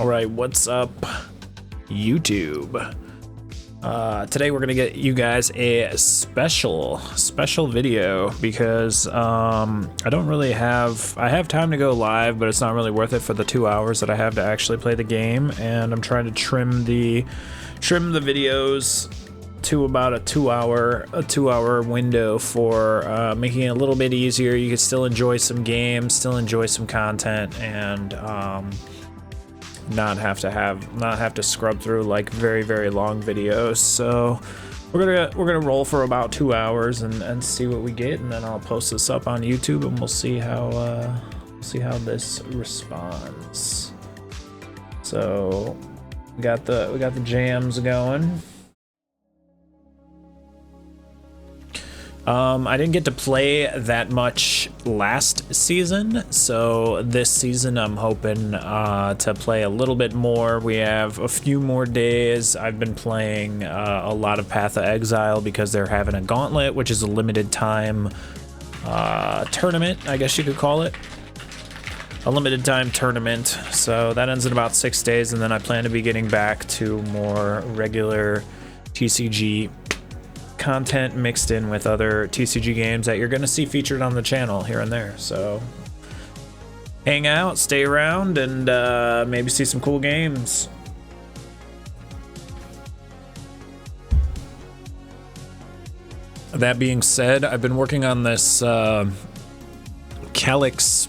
All right, what's up, YouTube? Today we're gonna get you guys a special video because I have time to go live, but it's not really worth it for the 2 hours that I have to actually play the game, and I'm trying to trim the videos to about a two hour window for making it a little bit easier. You can still enjoy some games, still enjoy some content, and not have to scrub through like very long videos. So we're gonna roll for about 2 hours and see what we get, and then I'll post this up on YouTube and we'll see how this responds. So we got the jams going. I didn't get to play that much last season, so this season I'm hoping to play a little bit more. We have a few more days. I've been playing a lot of Path of Exile because they're having a gauntlet, which is a limited time tournament, I guess you could call it. A limited time tournament, so that ends in about 6 days, and then I plan to be getting back to more regular TCG content mixed in with other TCG games that you're going to see featured on the channel here and there. So hang out, stay around, and maybe see some cool games. That being said, I've been working on this Calyx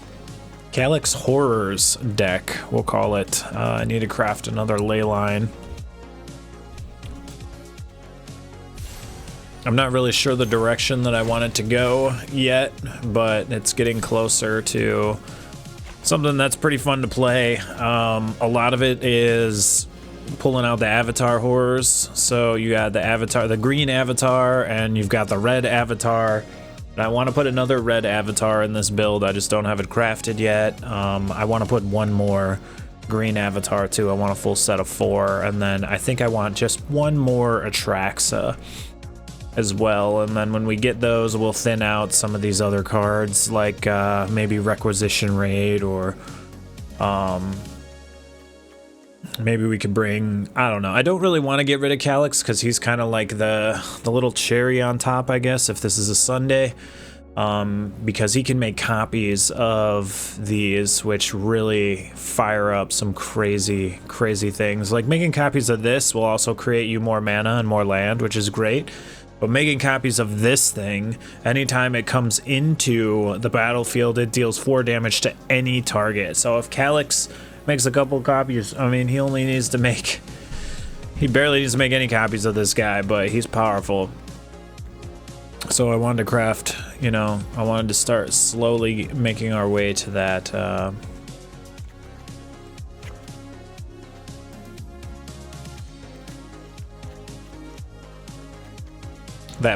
Horrors deck, we'll call it. I need to craft another ley line. I'm not really sure the direction that I want it to go yet, but it's getting closer to something that's pretty fun to play. A lot of it is pulling out the avatar horrors. So you got the green avatar, and you've got the red avatar. And I want to put another red avatar in this build. I just don't have it crafted yet. I want to put one more green avatar too. I want a full set of 4, and then I think I want just one more Atraxa as well, and then when we get those, we'll thin out some of these other cards, like maybe Requisition Raid, or maybe we could bring, I don't know. I don't really want to get rid of Calyx because he's kind of like the little cherry on top, I guess, if this is a Sunday, because he can make copies of these, which really fire up some crazy things. Like making copies of this will also create you more mana and more land, which is great. But making copies of this thing, anytime it comes into the battlefield, it deals 4 damage to any target. So if Calyx makes a couple copies, I mean, he barely needs to make any copies of this guy, but he's powerful. So I wanted to craft, I wanted to start slowly making our way to that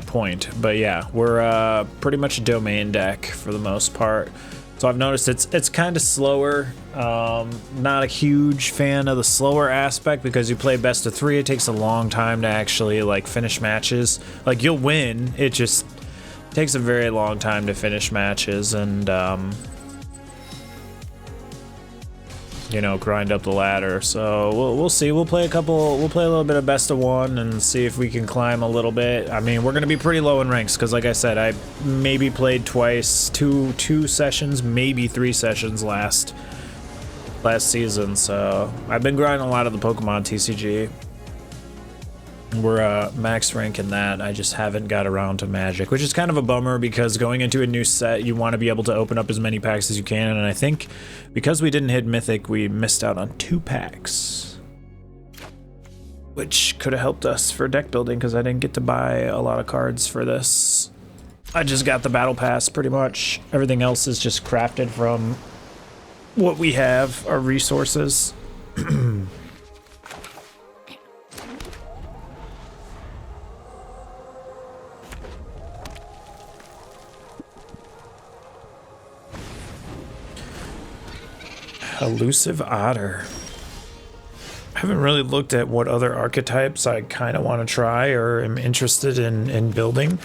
point. But yeah, we're pretty much a domain deck for the most part. So I've noticed it's kind of slower. Not a huge fan of the slower aspect because you play best of 3. It takes a long time to actually like finish matches. Like you'll win, it just takes a very long time to finish matches, and grind up the ladder. So we'll see. We'll play a little bit of best of 1 and see if we can climb a little bit. I mean, we're gonna be pretty low in ranks because, like I said, I maybe played twice, two sessions, maybe 3 sessions last season. So I've been grinding a lot of the Pokemon TCG. We're max rank in that. I just haven't got around to Magic, which is kind of a bummer because going into a new set, you want to be able to open up as many packs as you can, and I think because we didn't hit Mythic, we missed out on 2 packs, which could have helped us for deck building because I didn't get to buy a lot of cards for this. I just got the Battle Pass pretty much. Everything else is just crafted from what we have, our resources. Elusive Otter. I haven't really looked at what other archetypes I kind of want to try or am interested in building.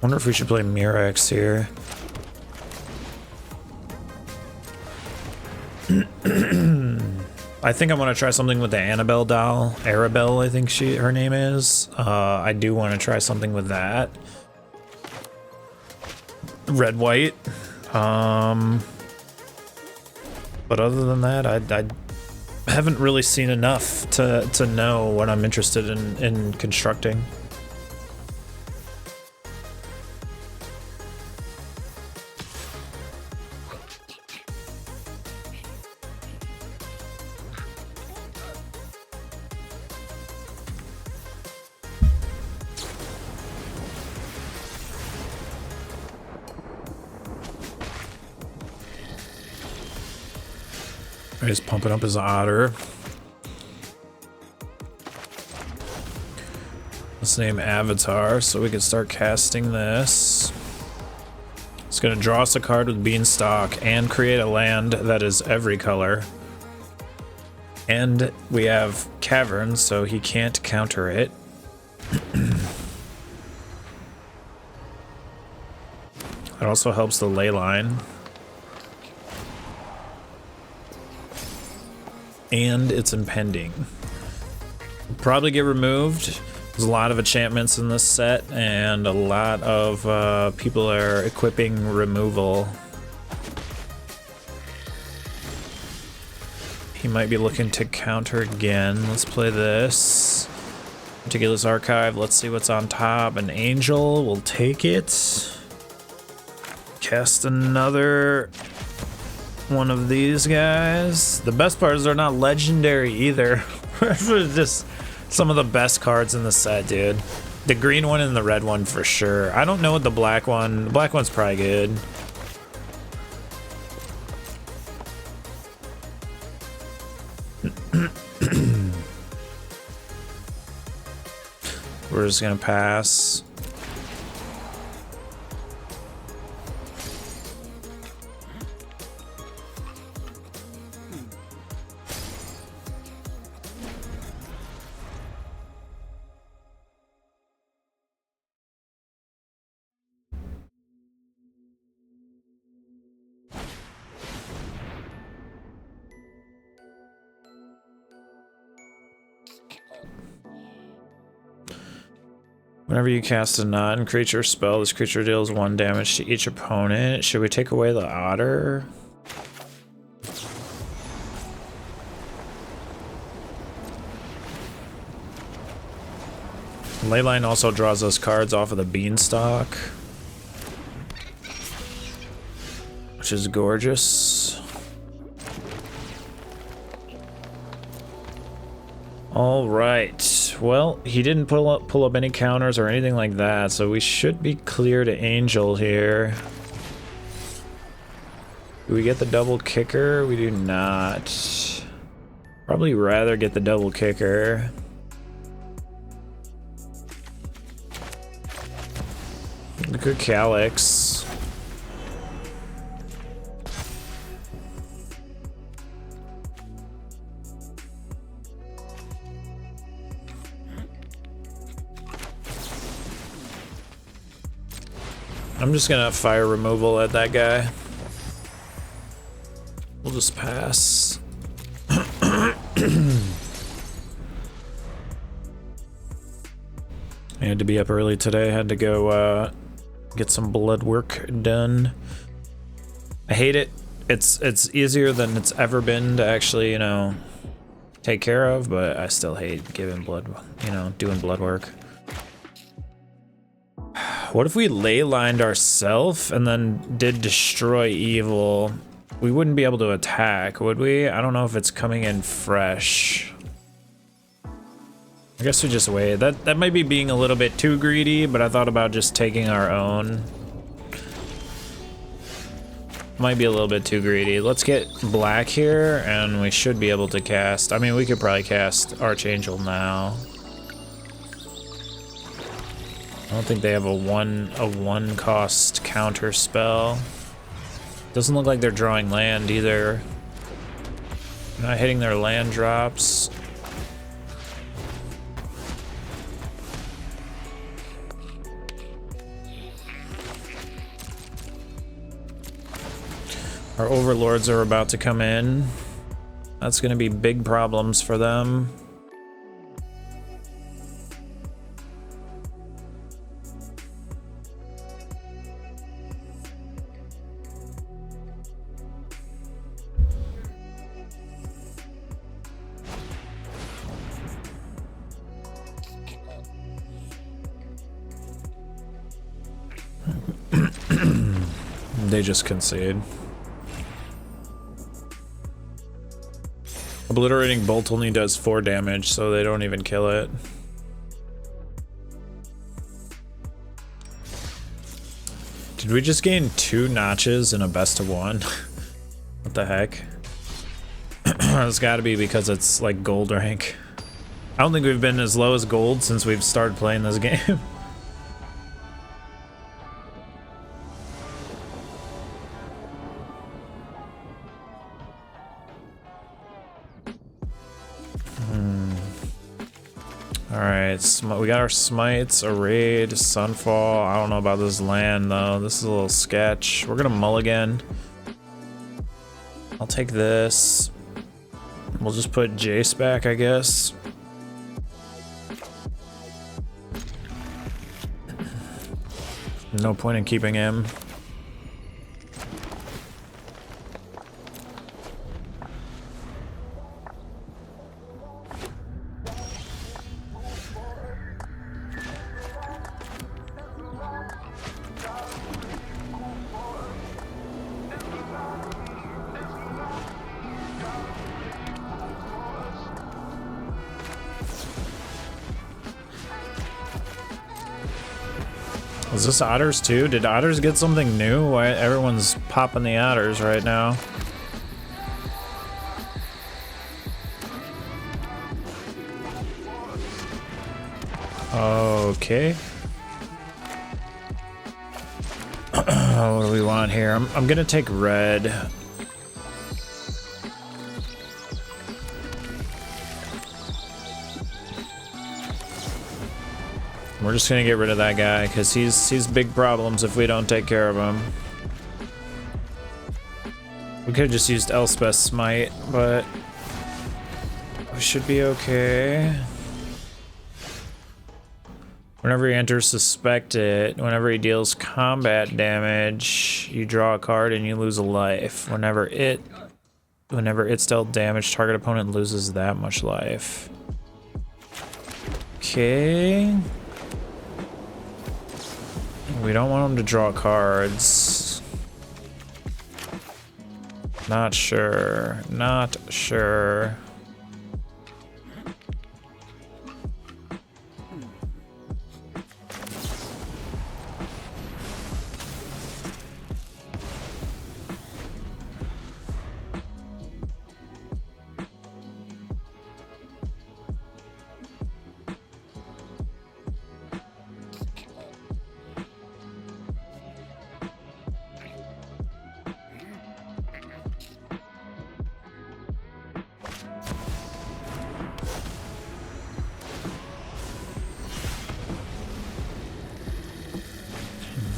Wonder if we should play Mirex here. I think I want to try something with the Annabelle doll. Arabelle, I think her name is. I do want to try something with that. Red, white. But other than that, I haven't really seen enough to know what I'm interested in constructing. He's pumping up his otter. Let's name Avatar so we can start casting this. It's gonna draw us a card with Beanstalk and create a land that is every color. And we have Cavern, so he can't counter it. It also helps the ley line. And it's impending. Probably get removed. There's a lot of enchantments in this set, and a lot of people are equipping removal. He might be looking to counter again. Let's play this. Meticulous Archive. Let's see what's on top. An Angel. We'll take it. Cast another one of these guys. The best part is they're not legendary either. Just some of the best cards in the set, dude. The green one and the red one for sure. I don't know what the black one. The black one's probably good. We're just gonna pass. Whenever you cast a non-creature spell, this creature deals 1 damage to each opponent. Should we take away the otter? Leyline also draws us cards off of the Beanstalk, which is gorgeous. All right. Well, he didn't pull up any counters or anything like that, so we should be clear to Angel here. Do we get the double kicker? We do not. Probably rather get the double kicker. Look at Calyx. I'm just gonna fire removal at that guy. We'll just pass. I had to be up early today. Had to go get some blood work done. I hate it. It's easier than it's ever been to actually, you know, take care of, but I still hate giving blood, you know, doing blood work. What if we ley lined ourselves and then did destroy evil? We wouldn't be able to attack, would we? I don't know if it's coming in fresh. I guess we just wait. That might be being a little bit too greedy, but I thought about just taking our own. Might be a little bit too greedy. Let's get black here, and we should be able to cast. I mean, we could probably cast Archangel now. I don't think they have a one cost counter spell. Doesn't look like they're drawing land either. Not hitting their land drops. Our overlords are about to come in. That's gonna be big problems for them. They just concede. Obliterating bolt only does 4 damage, so they don't even kill it. Did we just gain 2 notches in a best of 1? What the heck? It's gotta be because it's like gold rank. I don't think we've been as low as gold since we've started playing this game. Alright, we got our smites, a raid, sunfall. I don't know about this land though. This is a little sketch. We're gonna mulligan. I'll take this. We'll just put Jace back, I guess. No point in keeping him. Is this otters too? Did otters get something new? Why everyone's popping the otters right now? Okay. What do we want here? I'm gonna take red. We're just gonna get rid of that guy because he's big problems if we don't take care of him. We could have just used Elspeth's smite, but we should be okay. Whenever he enters suspected, whenever he deals combat damage, you draw a card and you lose a life. Whenever it's dealt damage, target opponent loses that much life. Okay. We don't want him to draw cards. Not sure. Not sure.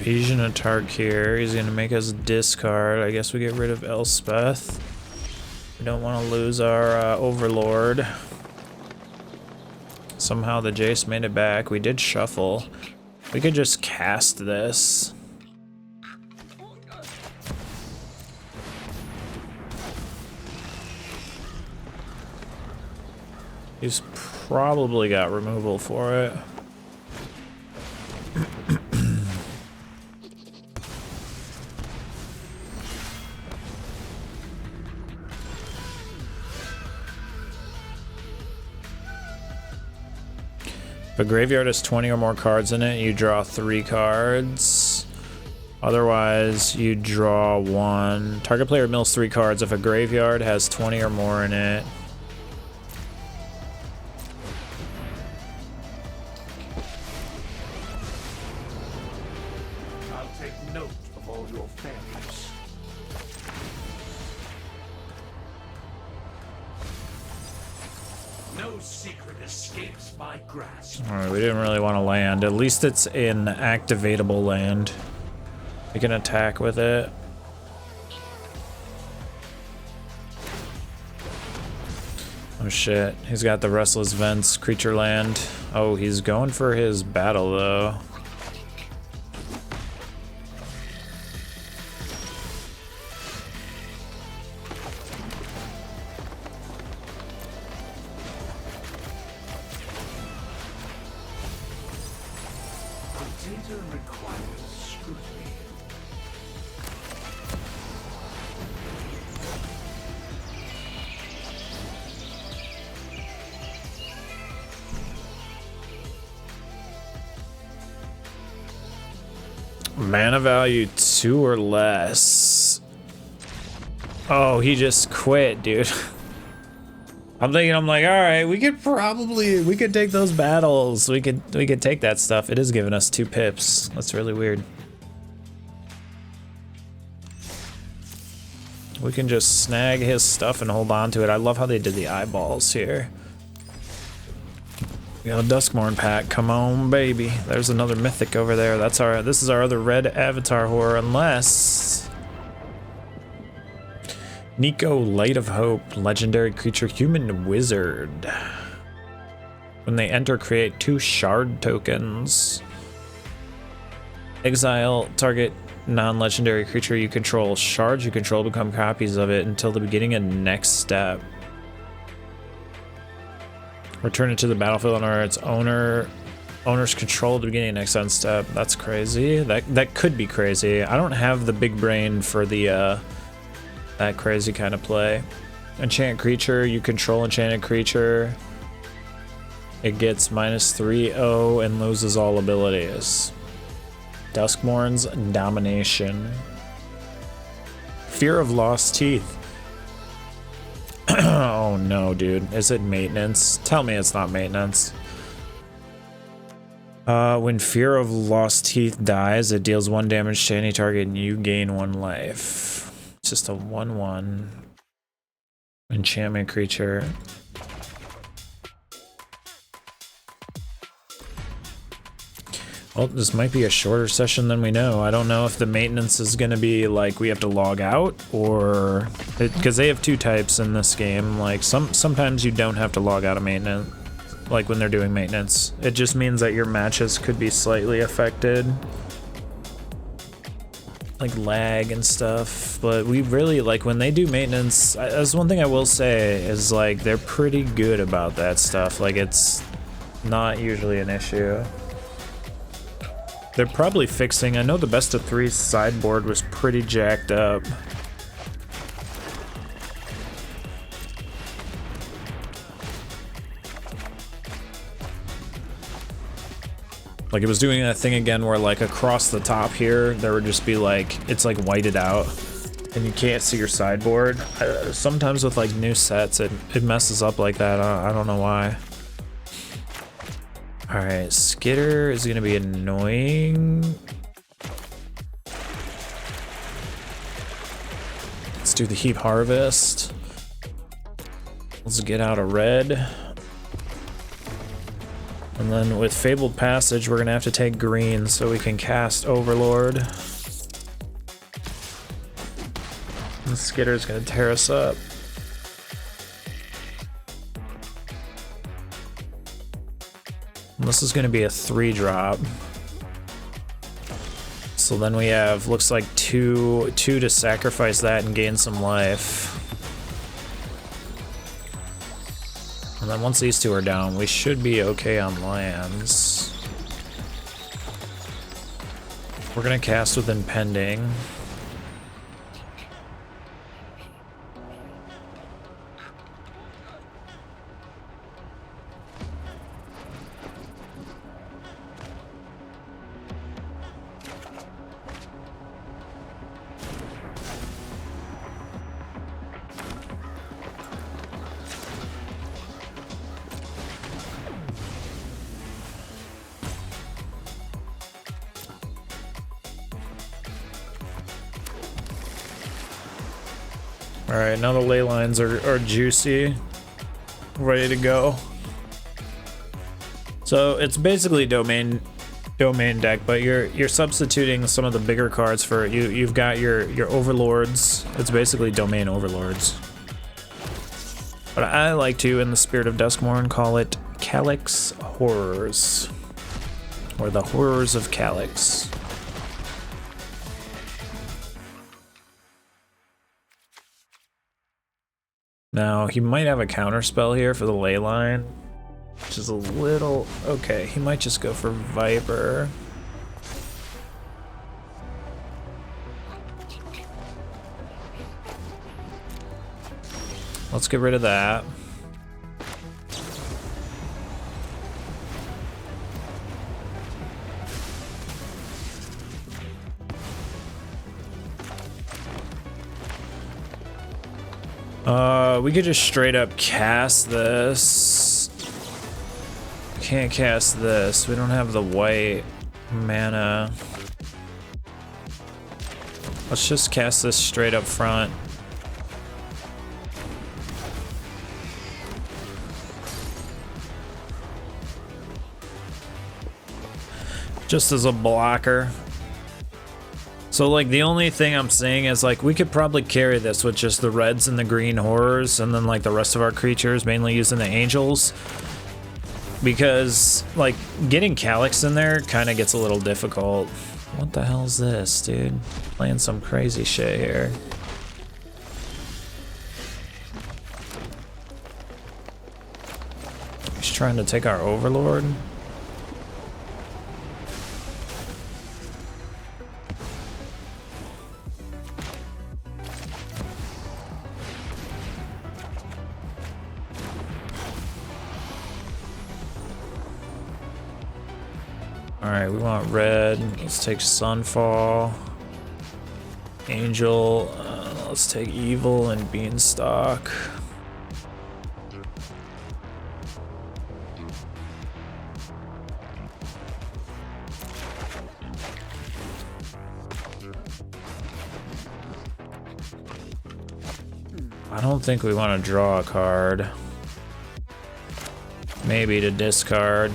Invasion of Tarkir. He's gonna make us discard. I guess we get rid of Elspeth. We don't want to lose our overlord. Somehow the Jace made it back. We did shuffle. We could just cast this. He's probably got removal for it. If a graveyard has 20 or more cards in it, you draw 3 cards. Otherwise, you draw 1. Target player mills 3 cards if a graveyard has 20 or more in it. I'll take note of all your failures. No secret escapes my grasp. Alright, we didn't really want to land. At least it's an activatable land. We can attack with it. Oh shit, he's got the Restless Vents creature land. Oh, he's going for his battle though. Potato requires scrutiny. Mana value 2 or less. Oh, he just quit, dude. I'm thinking, I'm like, all right, we could take those battles. We could take that stuff. It is giving us 2 pips. That's really weird. We can just snag his stuff and hold on to it. I love how they did the eyeballs here. We got a Duskmourn pack. Come on, baby. There's another mythic over there. This is our other red avatar horror, unless Nico, Light of Hope, legendary creature, human wizard. When they enter, create 2 shard tokens. Exile target non-legendary creature you control. Shards you control become copies of it until the beginning of next step. Return it to the battlefield under its owner's control at the beginning of next end step. That's crazy. That could be crazy. I don't have the big brain for the that crazy kind of play. Enchant creature, you control enchanted creature. It gets -3/0 and loses all abilities. Duskmourn's Domination. Fear of Lost Teeth. Oh no, dude. Is it maintenance? Tell me it's not maintenance. When Fear of Lost Teeth dies, it deals 1 damage to any target and you gain 1 life. It's just a 1/1 enchantment creature. Well, this might be a shorter session than we know. I don't know if the maintenance is going to be like we have to log out, or because they have 2 types in this game. Like sometimes you don't have to log out of maintenance, like when they're doing maintenance. It just means that your matches could be slightly affected, like lag and stuff. But we really, like, when they do maintenance, that's one thing I will say is like they're pretty good about that stuff. Like it's not usually an issue. They're probably fixing, I know the best of 3 sideboard was pretty jacked up. Like it was doing that thing again where like across the top here, there would just be like, it's like whited out and you can't see your sideboard. Sometimes with like new sets, it messes up like that. I don't know why. Alright, Skitter is gonna be annoying. Let's do the Heap Harvest. Let's get out a red. And then with Fabled Passage, we're gonna have to take green so we can cast Overlord. And Skitter's gonna tear us up. This is going to be a 3-drop. So then we have, looks like two to sacrifice that and gain some life. And then once these 2 are down, we should be okay on lands. We're going to cast with Impending. Alright, now the ley lines are juicy. Ready to go. So it's basically domain deck, but you're substituting some of the bigger cards for you. You've got your overlords. It's basically domain overlords. But I like to, in the spirit of Duskmourn, call it Calyx Horrors. Or the Horrors of Calyx. Now, he might have a counterspell here for the ley line, which is a little... Okay, he might just go for Viper. Let's get rid of that. We could just straight up cast this. Can't cast this. We don't have the white mana. Let's just cast this straight up front. Just as a blocker. So like the only thing I'm saying is like we could probably carry this with just the reds and the green horrors and then like the rest of our creatures, mainly using the angels. Because like getting Calyx in there kind of gets a little difficult. What the hell is this, dude? Playing some crazy shit here. He's trying to take our Overlord. Alright, we want red. Let's take Sunfall. Angel. Let's take Evil and Beanstalk. I don't think we want to draw a card. Maybe to discard.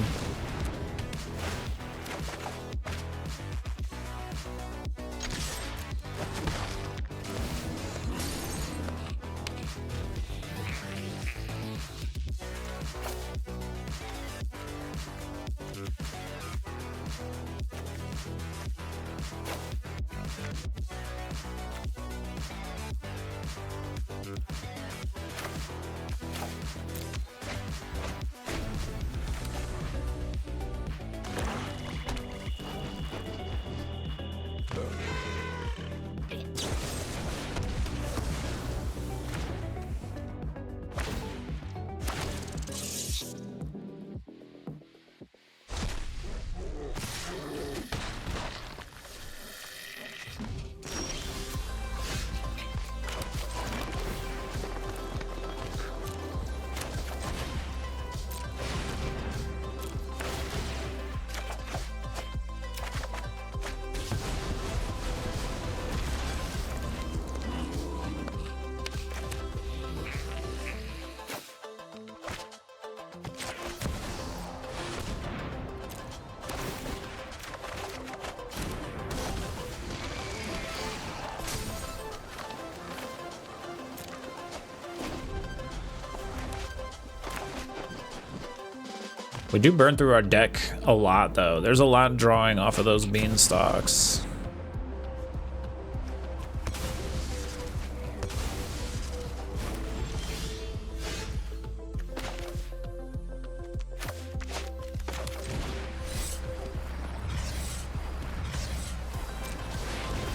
We do burn through our deck a lot, though. There's a lot drawing off of those beanstalks.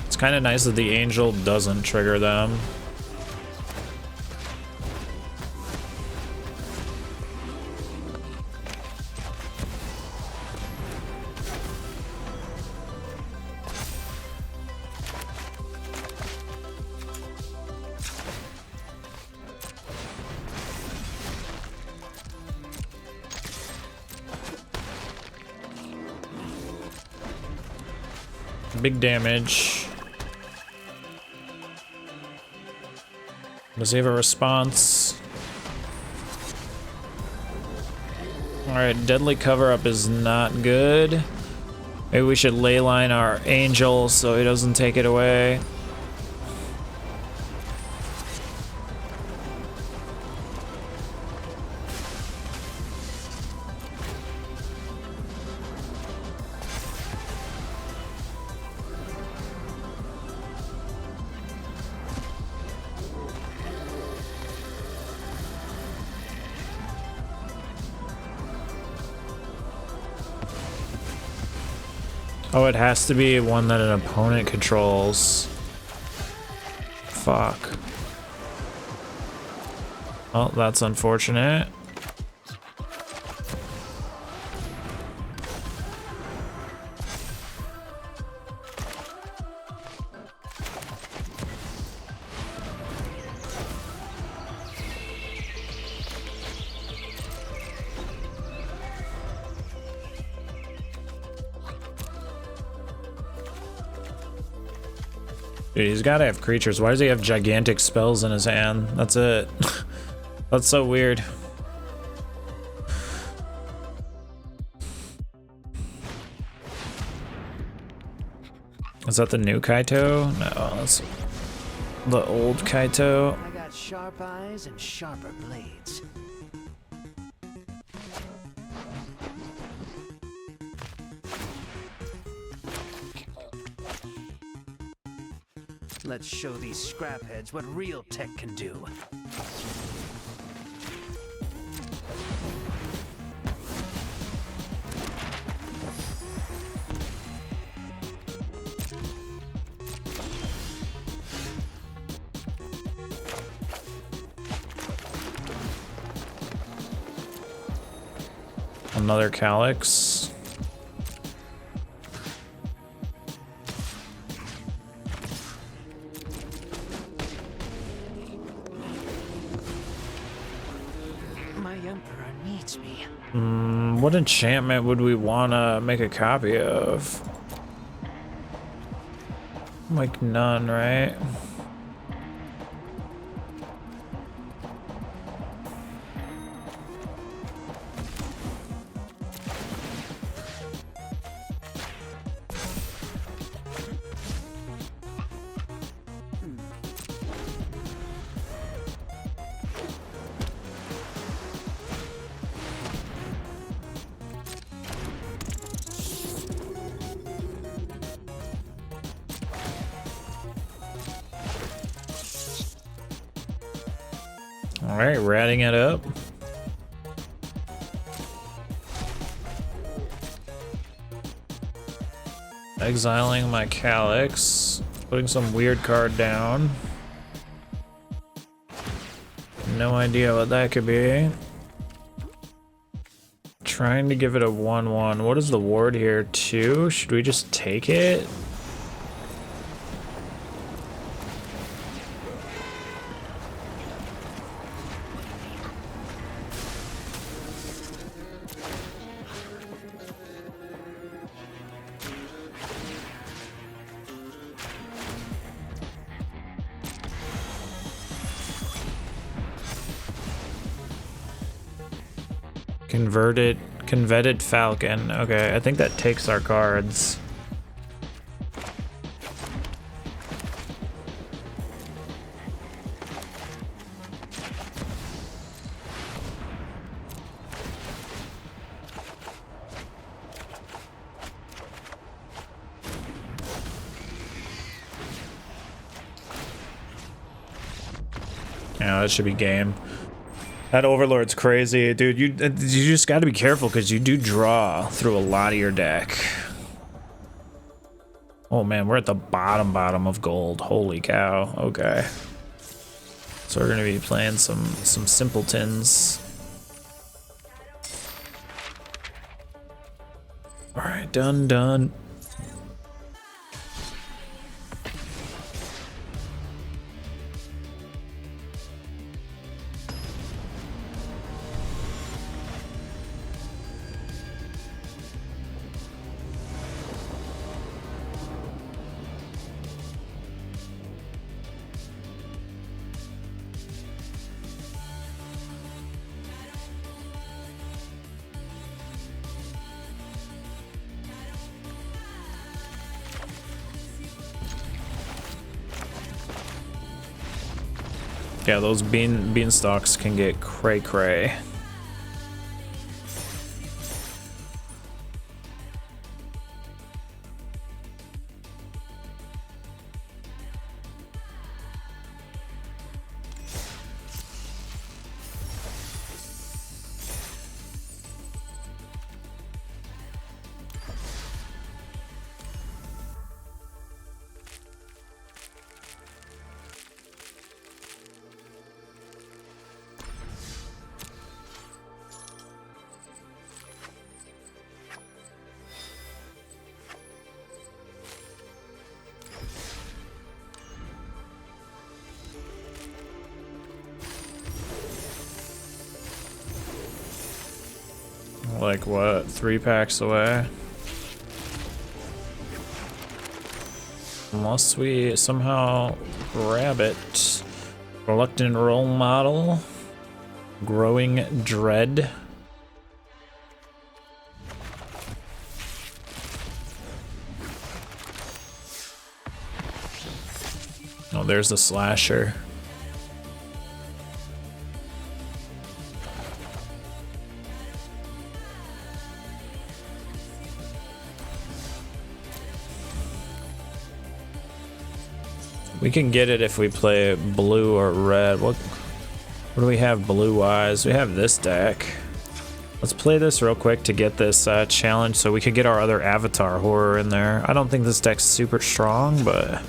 It's kind of nice that the angel doesn't trigger them. Big damage. Does he have a response? Alright, deadly cover-up is not good. Maybe we should leyline our angel so he doesn't take it away. Oh, it has to be one that an opponent controls. Fuck. Well, that's unfortunate. Dude, he's gotta have creatures. Why does he have gigantic spells in his hand? That's it. That's so weird. Is that the new Kaito? No, that's the old Kaito. I got sharp eyes and sharper blades. Let's show these scrapheads what real tech can do. Another Calyx. My emperor needs me. What enchantment would we want to make a copy of? Like none, right? All right, ratting it up. Exiling my Calyx. Putting some weird card down. No idea what that could be. Trying to give it a 1/1. What is the ward here? 2? Should we just take it? Converted Falcon. Okay, I think that takes our cards. Yeah, that should be game. That Overlord's crazy, dude. You just got to be careful because you do draw through a lot of your deck. Oh man, we're at the bottom of gold. Holy cow. Okay. So we're gonna be playing some simpletons. All right, done. Yeah, those beanstalks can get cray. like what, 3 packs away? Unless we somehow grab it. Reluctant role model. Growing dread. Oh, there's the slasher. We can get it if we play blue or red. What do we have blue-wise? We have this deck. Let's play this real quick to get this challenge so we could get our other avatar horror in there. I don't think this deck's super strong, but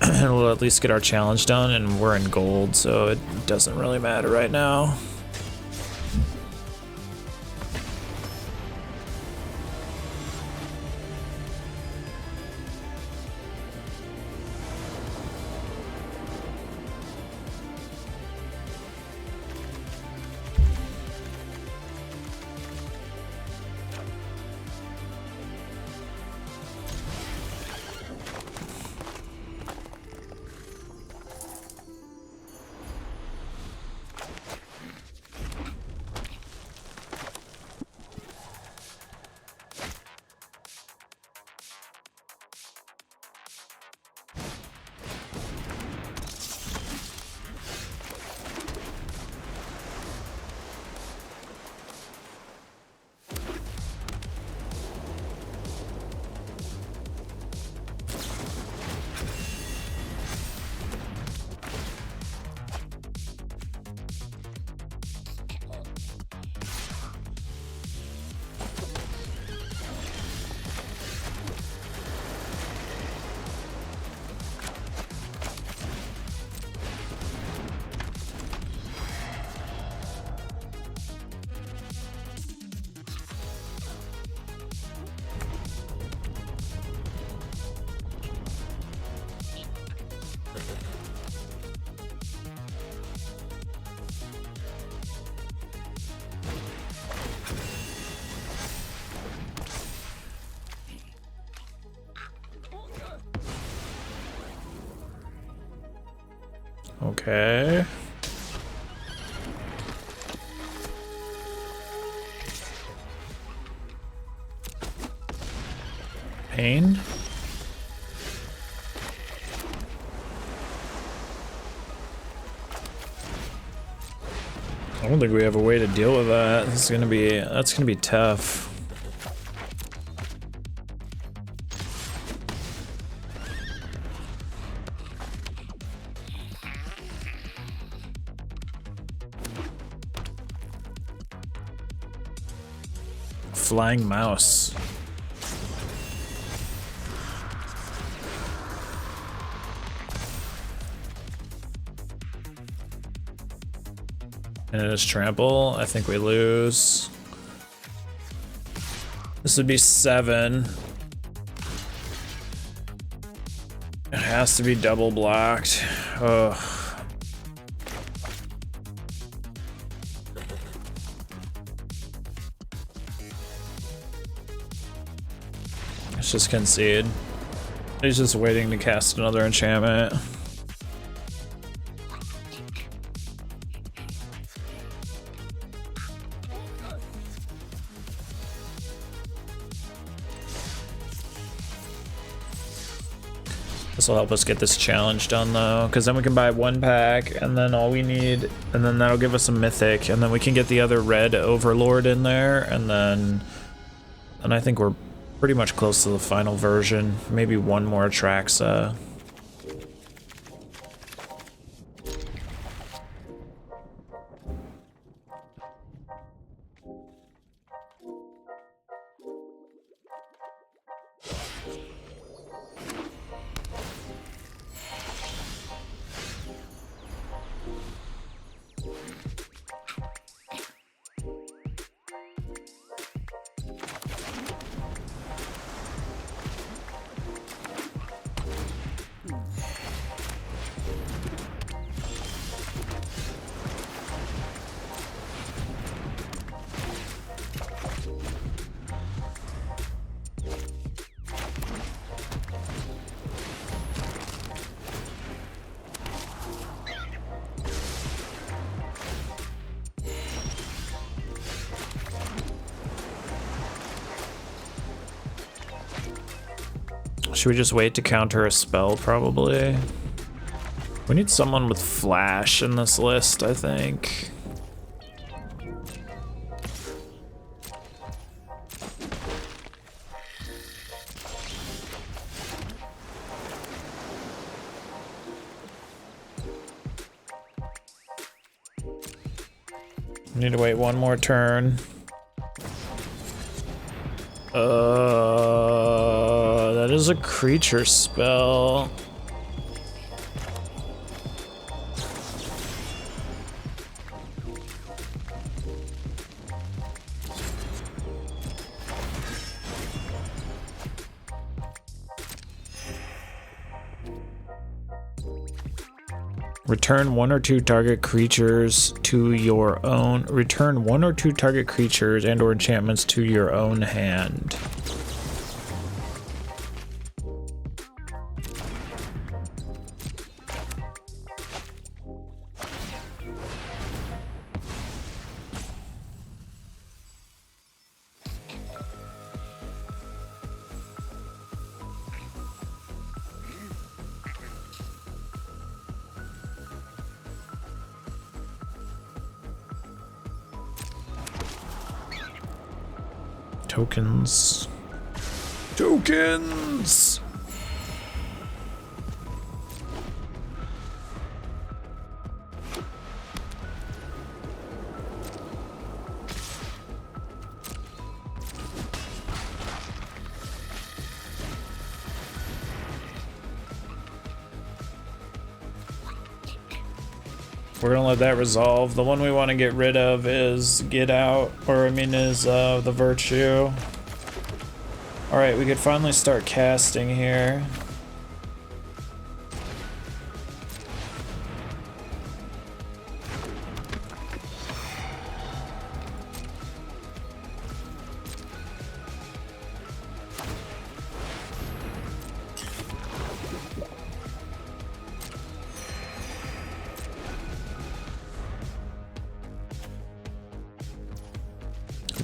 we'll at least get our challenge done, and we're in gold, so it doesn't really matter right now. Okay. Pain. I don't think we have a way to deal with that. That's gonna be tough. Flying mouse. And it is trample. I think we lose. This would be 7. It has to be double blocked. Ugh. Let's just concede. He's just waiting to cast another enchantment. This will help us get this challenge done though, because then we can buy 1 pack, and then all we need, and then that'll give us a mythic, and then we can get the other red overlord in there, and then I think we're pretty much close to the final version. Maybe 1 more Atraxa. Should we just wait to counter a spell, probably? We need someone with flash in this list, I think. We need to wait one more turn. That is a creature spell. Return one or two target creatures to your own. Return one or two target creatures and/or enchantments to your own hand. Tokens. Tokens! We're gonna let that resolve. The one we want to get rid of is Get Out, or I mean is the Virtue. Alright, we could finally start casting here.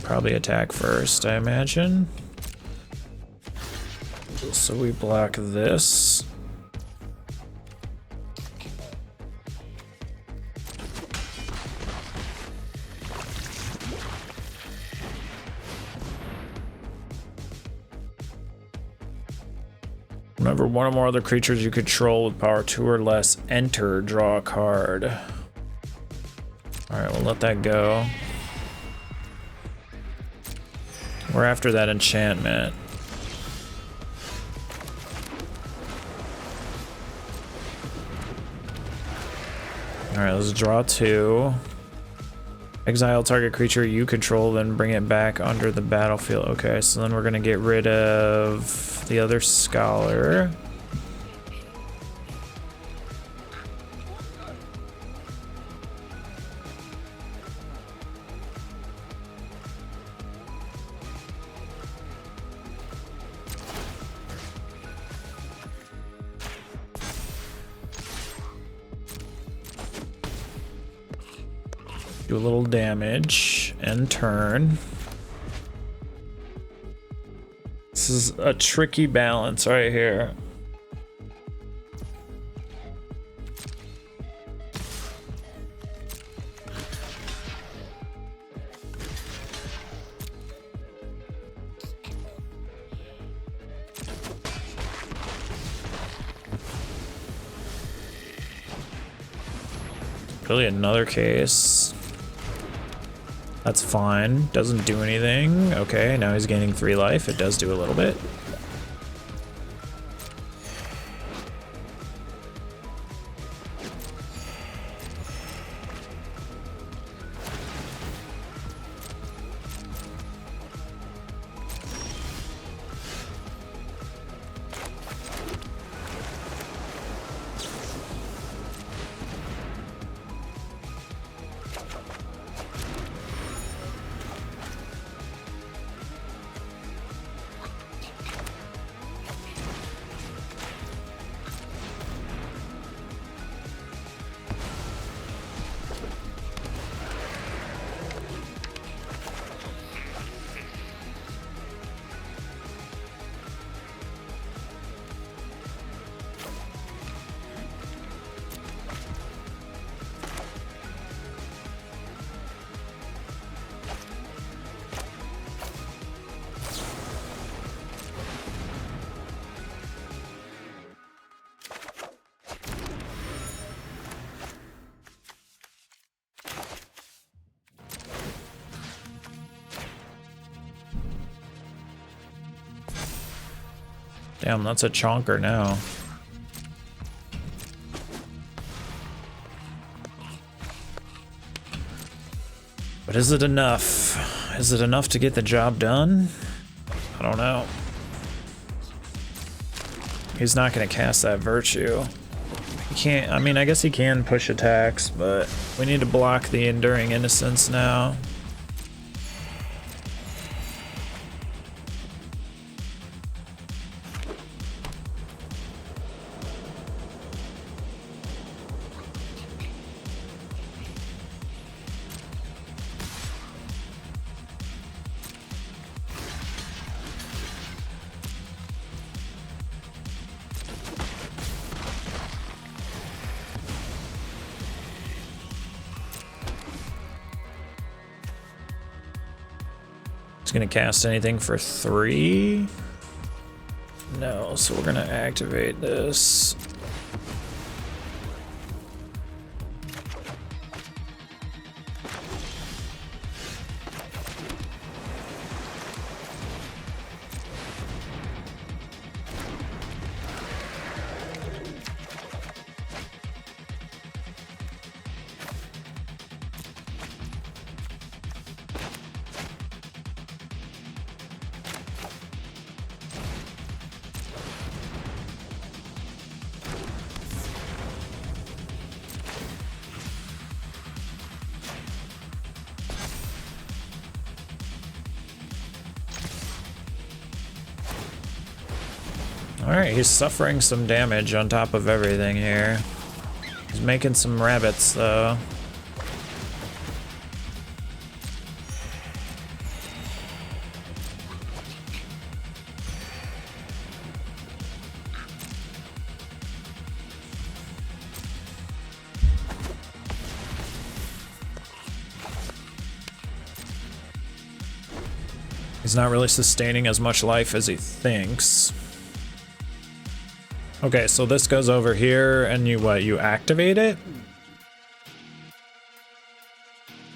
Probably attack first, I imagine. So we block this. Remember, one or more other creatures you control with power 2 or less enter, draw a card. Alright, we'll let that go. We're after that enchantment. Alright, let's draw 2. Exile target creature you control, then bring it back under the battlefield. Okay, so then we're gonna get rid of the other Scholar. Do a little damage and turn. This is a tricky balance right here. Really another case. That's fine. Doesn't do anything. Okay, now he's gaining 3 life. It does do a little bit. Damn, that's a chonker now. But is it enough? Is it enough to get the job done? I don't know. He's not gonna cast that virtue. He can't, I mean, I guess he can push attacks, but we need to block the Enduring Innocence now. Gonna cast anything for 3? No, so we're gonna activate this. Alright, he's suffering some damage on top of everything here. He's making some rabbits, though. He's not really sustaining as much life as he thinks. Okay, so this goes over here and you activate it?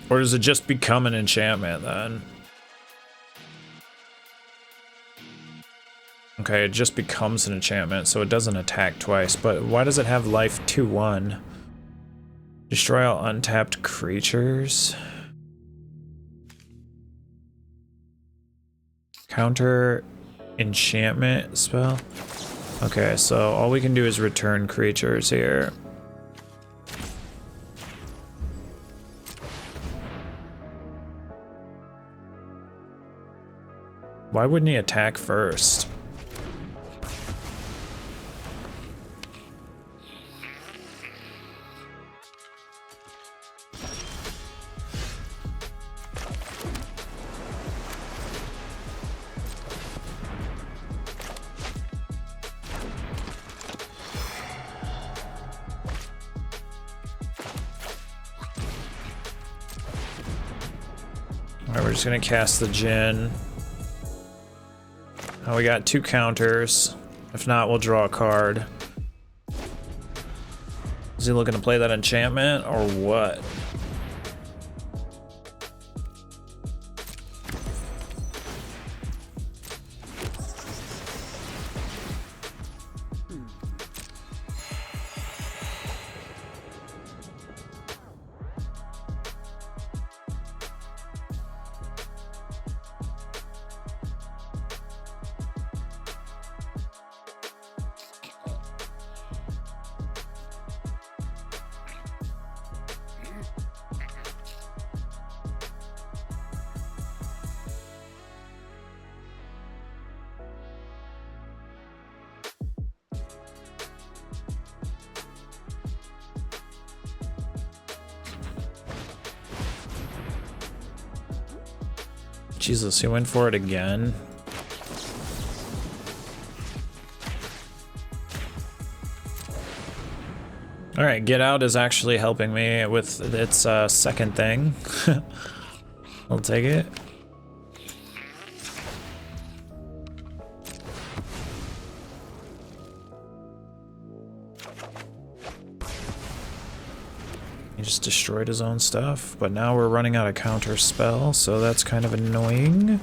Or does it just become an enchantment then? Okay, it just becomes an enchantment, so it doesn't attack twice, but why does it have life 2/1? Destroy all untapped creatures. Counter enchantment spell. Okay, so all we can do is return creatures here. Why wouldn't he attack first? Alright, we're just gonna cast the Djinn. Oh, we got 2 counters. If not, we'll draw a card. Is he looking to play that enchantment or what? Jesus, he went for it again. Alright, Get Out is actually helping me with its second thing. I'll take it. He just destroyed his own stuff, but now we're running out of counter spell, so that's kind of annoying.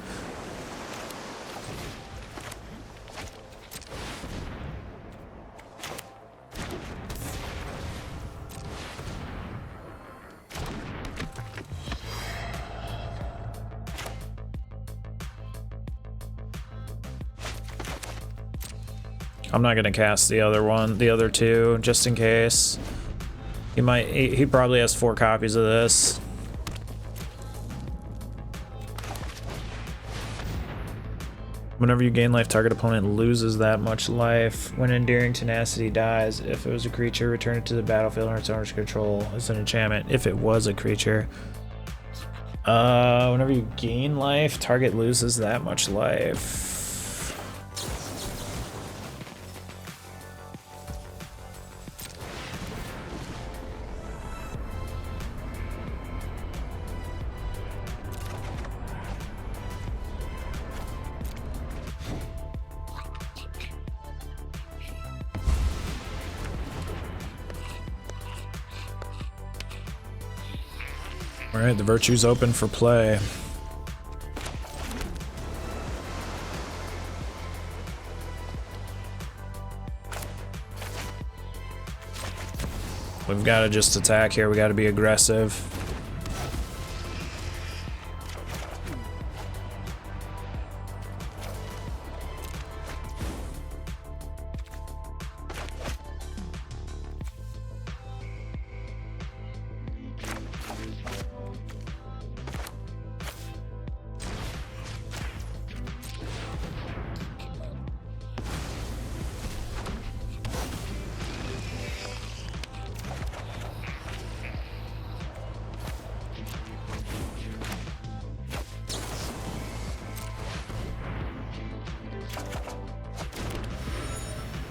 I'm not gonna cast the other two, just in case. He probably has 4 copies of this. Whenever you gain life, target opponent loses that much life. When Enduring Tenacity dies, if it was a creature, return it to the battlefield under its owner's control. It's an enchantment. If it was a creature. Whenever you gain life, target loses that much life. Alright, the Virtue's open for play. We've got to just attack here, we got to be aggressive.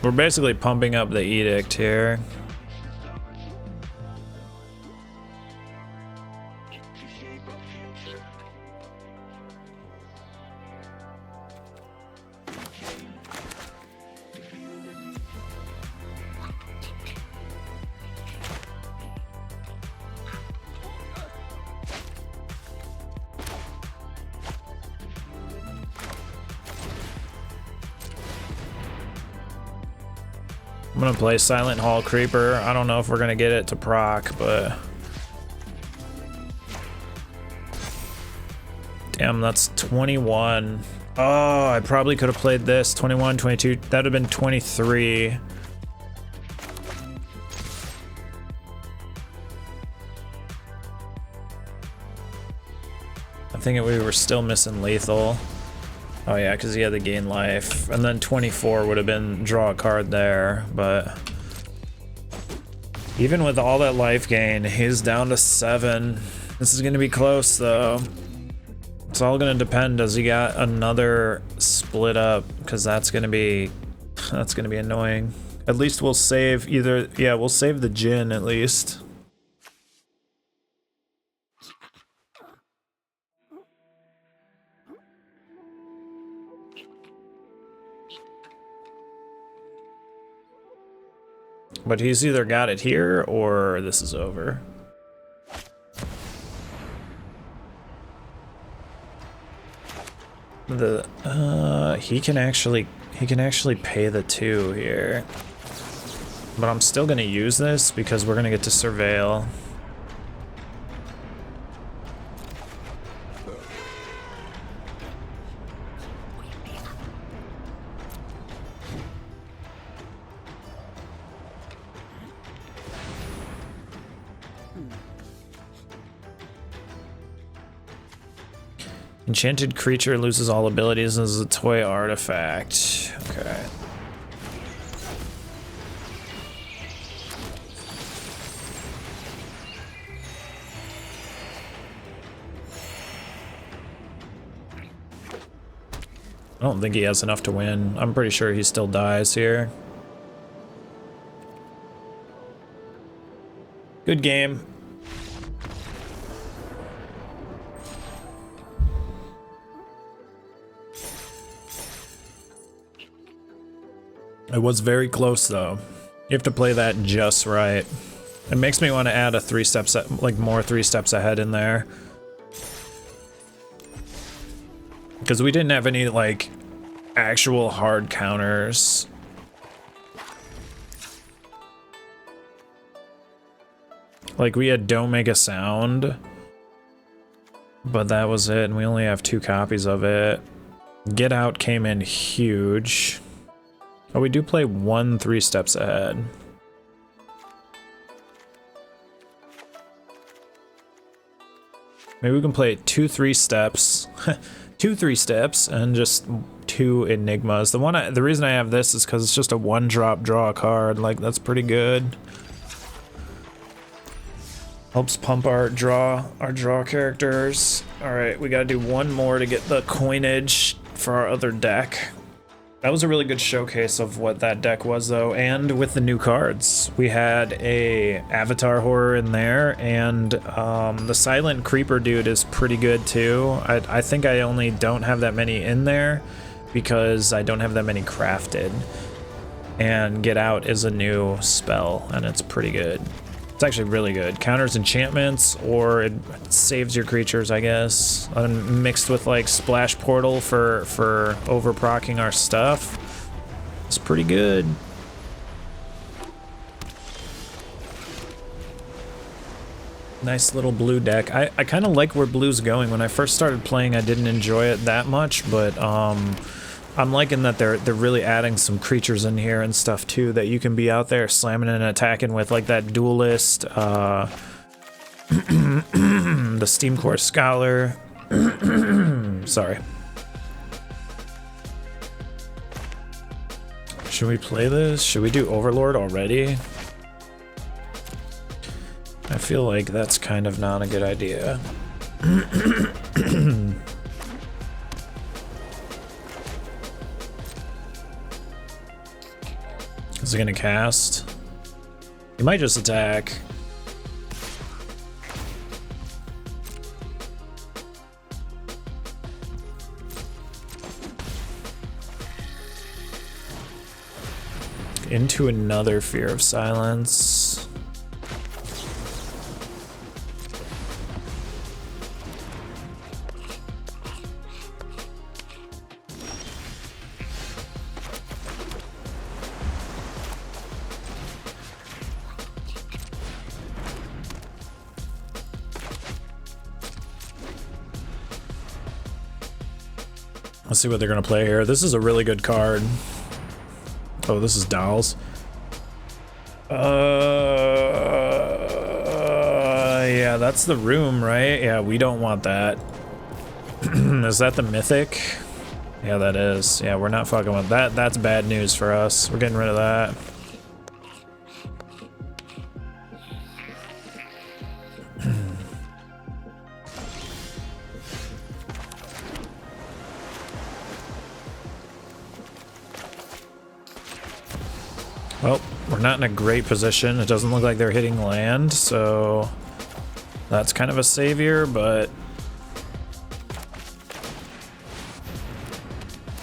We're basically pumping up the Edict here. I'm gonna play Silent Hall Creeper. I don't know if we're gonna get it to proc, but... Damn, that's 21. Oh, I probably could have played this. 21, 22, that would have been 23. I think we were still missing lethal. Oh yeah, because he had the gain life. And then 24 would have been draw a card there, but... Even with all that life gain, he's down to 7. This is going to be close though. It's all going to depend. Does he got another split up? Because that's going to be annoying. At least we'll save either... Yeah, we'll save the Jinn at least. But he's either got it here or this is over. He can actually pay the 2 here. But I'm still gonna use this because we're gonna get to surveil. Enchanted creature loses all abilities as a toy artifact. Okay. I don't think he has enough to win. I'm pretty sure he still dies here. Good game. It was very close though. You have to play that just right. It makes me want to add a 3 steps, like more 3 steps ahead in there. Because we didn't have any like actual hard counters. Like we had Don't Make a Sound, but that was it, and we only have 2 copies of it. Get Out came in huge. Oh, we do play 1 3 steps ahead. Maybe we can play 2 3 steps, 2 3 steps, and just 2 enigmas. The reason I have this is because it's just a 1-drop draw a card. Like, that's pretty good. Helps pump our draw characters. All right, we gotta do 1 more to get the coinage for our other deck. That was a really good showcase of what that deck was, though, and with the new cards. We had a Avatar Horror in there, and the Silent Creeper dude is pretty good, too. I think I only don't have that many in there because I don't have that many crafted. And Get Out is a new spell, and it's pretty good. It's actually really good. Counters enchantments, or it saves your creatures, I guess. Mixed with like Splash Portal for overprocking our stuff. It's pretty good. Nice little blue deck. I kind of like where blue's going. When I first started playing, I didn't enjoy it that much, but I'm liking that they're really adding some creatures in here and stuff too that you can be out there slamming and attacking with, like that Duelist, the Steamcore Scholar. Sorry. Should we play this? Should we do Overlord already? I feel like that's kind of not a good idea. Is he gonna cast? He might just attack. Into another Fear of Silence. Let's see what they're gonna play here. This is a really good card. Oh, this is Dolls. Yeah, that's the room, right? Yeah, we don't want that. Is that the Mythic? Yeah, that is. Yeah, we're not fucking with that. That's bad news for us. We're getting rid of that. Well, we're not in a great position. It doesn't look like they're hitting land, so that's kind of a savior, but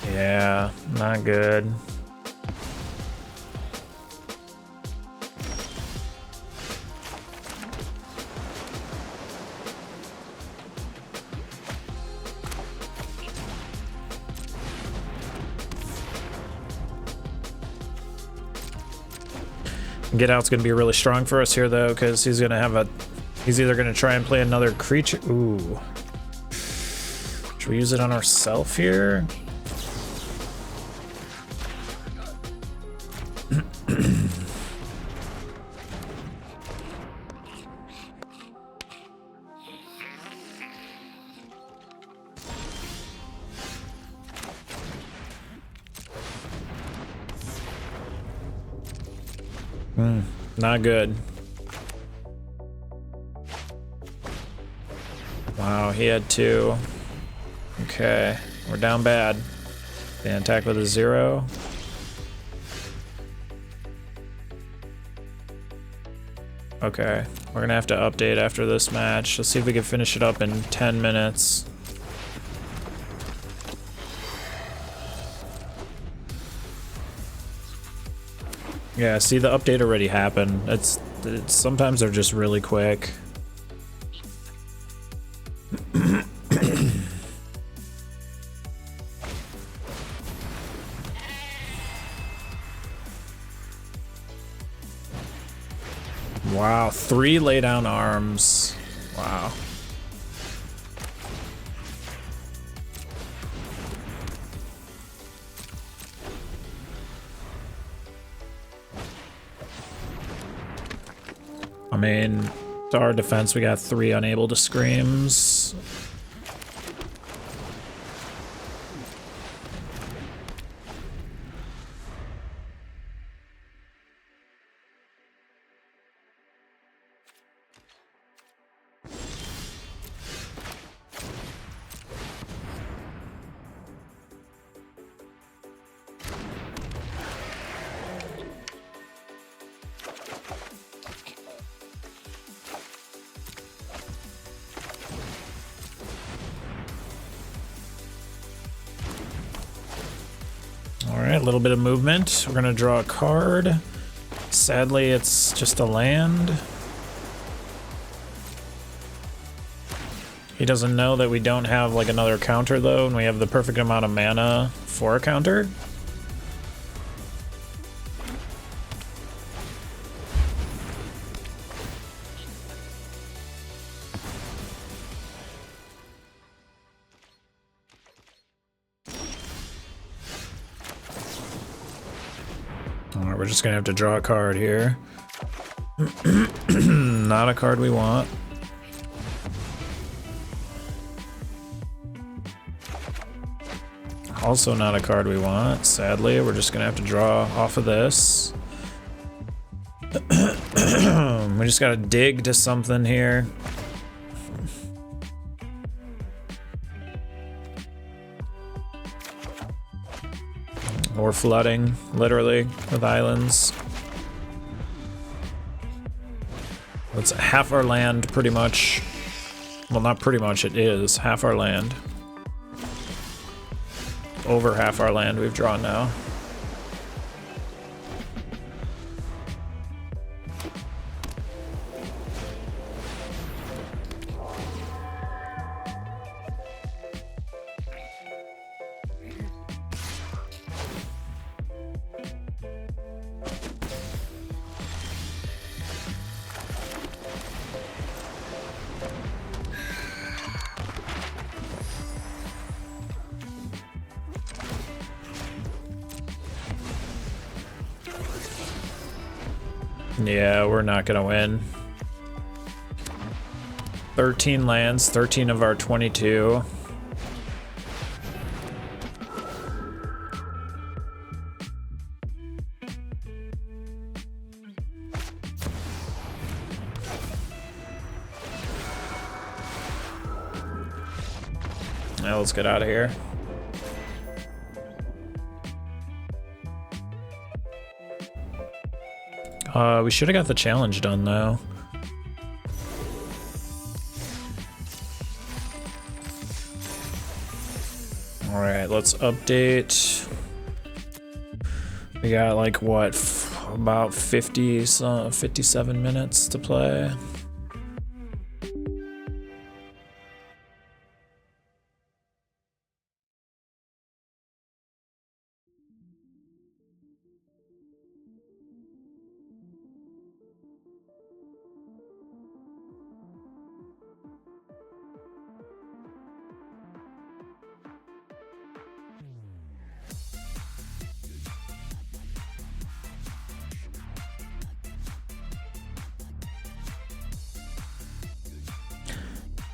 yeah, not good. Get Out's gonna be really strong for us here, though, because he's gonna have he's either gonna try and play another creature. Ooh. Should we use it on ourselves here? Not good. Wow, he had 2. Okay, we're down bad. They attack with a 0. Okay, we're gonna have to update after this match. Let's see if we can finish it up in 10 minutes. Yeah, see, the update already happened. It's sometimes they're just really quick. Wow, 3 lay down arms. Wow. I mean, to our defense, we got 3 unable to screams. Alright, a little bit of movement. We're gonna draw a card. Sadly, it's just a land. He doesn't know that we don't have like another counter though, and we have the perfect amount of mana for a counter. Alright, we're just gonna have to draw a card here. Not a card we want. Also not a card we want, sadly. We're just gonna have to draw off of this. We just gotta dig to something here. Or flooding, literally, with islands. That's half our land, pretty much. Well, not pretty much, it is half our land. Over half our land we've drawn now. Yeah, we're not gonna win. 13 lands, 13 of our 22. Now let's get out of here. We should have got the challenge done though. All right, let's update. We got like what, about 57 minutes to play.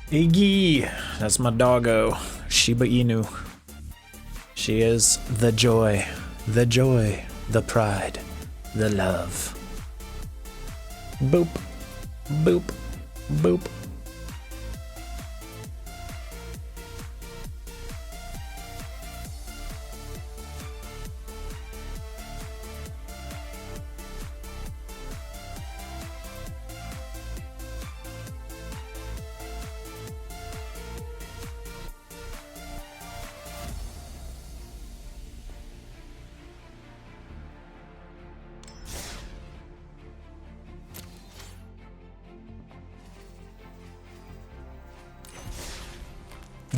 Iggy, that's my doggo, Shiba Inu. She is the joy, the pride, the love. Boop, boop, boop.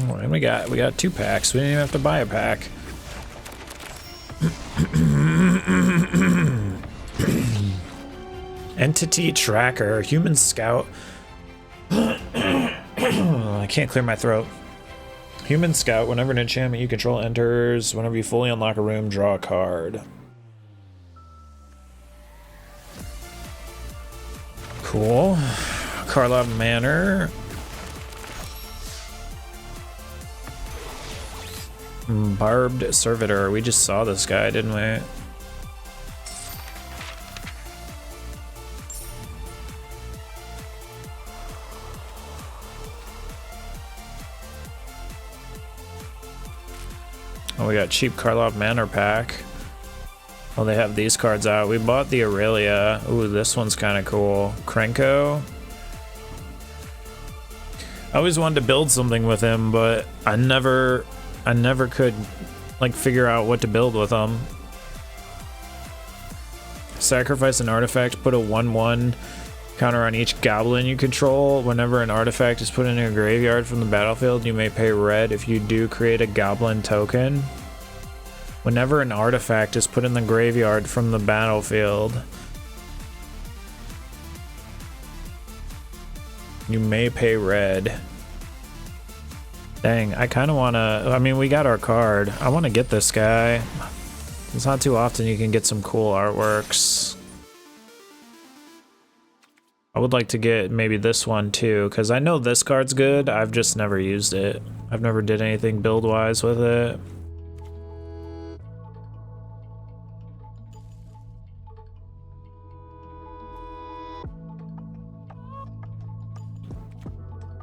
Oh, and we got 2 packs. We didn't even have to buy a pack. Entity Tracker, Human Scout. I can't clear my throat. Human Scout, whenever an enchantment you control enters, whenever you fully unlock a room, draw a card. Cool. Karlov Manor. Barbed Servitor. We just saw this guy, didn't we? Oh, we got cheap Karlov Manor pack. Oh, they have these cards out. We bought the Aurelia. Ooh, this one's kind of cool. Krenko. I always wanted to build something with him, but I never could like figure out what to build with him. Sacrifice an artifact, put a 1/1 counter on each goblin you control. Whenever an artifact is put in your graveyard from the battlefield, you may pay red. If you do, create a goblin token. Whenever an artifact is put in the graveyard from the battlefield, you may pay red. Dang, I kind of want to... I mean, we got our card. I want to get this guy. It's not too often you can get some cool artworks. I would like to get maybe this one too, because I know this card's good. I've just never used it. I've never did anything build-wise with it.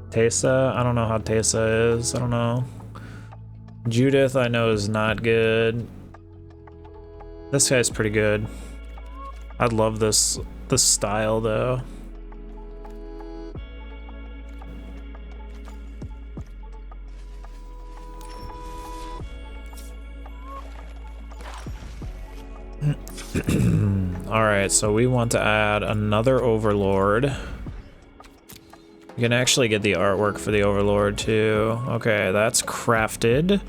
Teysa, I don't know how Teysa is. I don't know. Judith, I know is not good. This guy's pretty good. I love this style though. All right, so we want to add another Overlord. You can actually get the artwork for the Overlord too. Okay, that's crafted.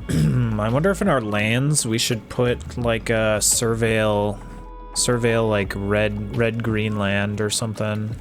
I wonder if in our lands we should put like a surveil like red green land or something.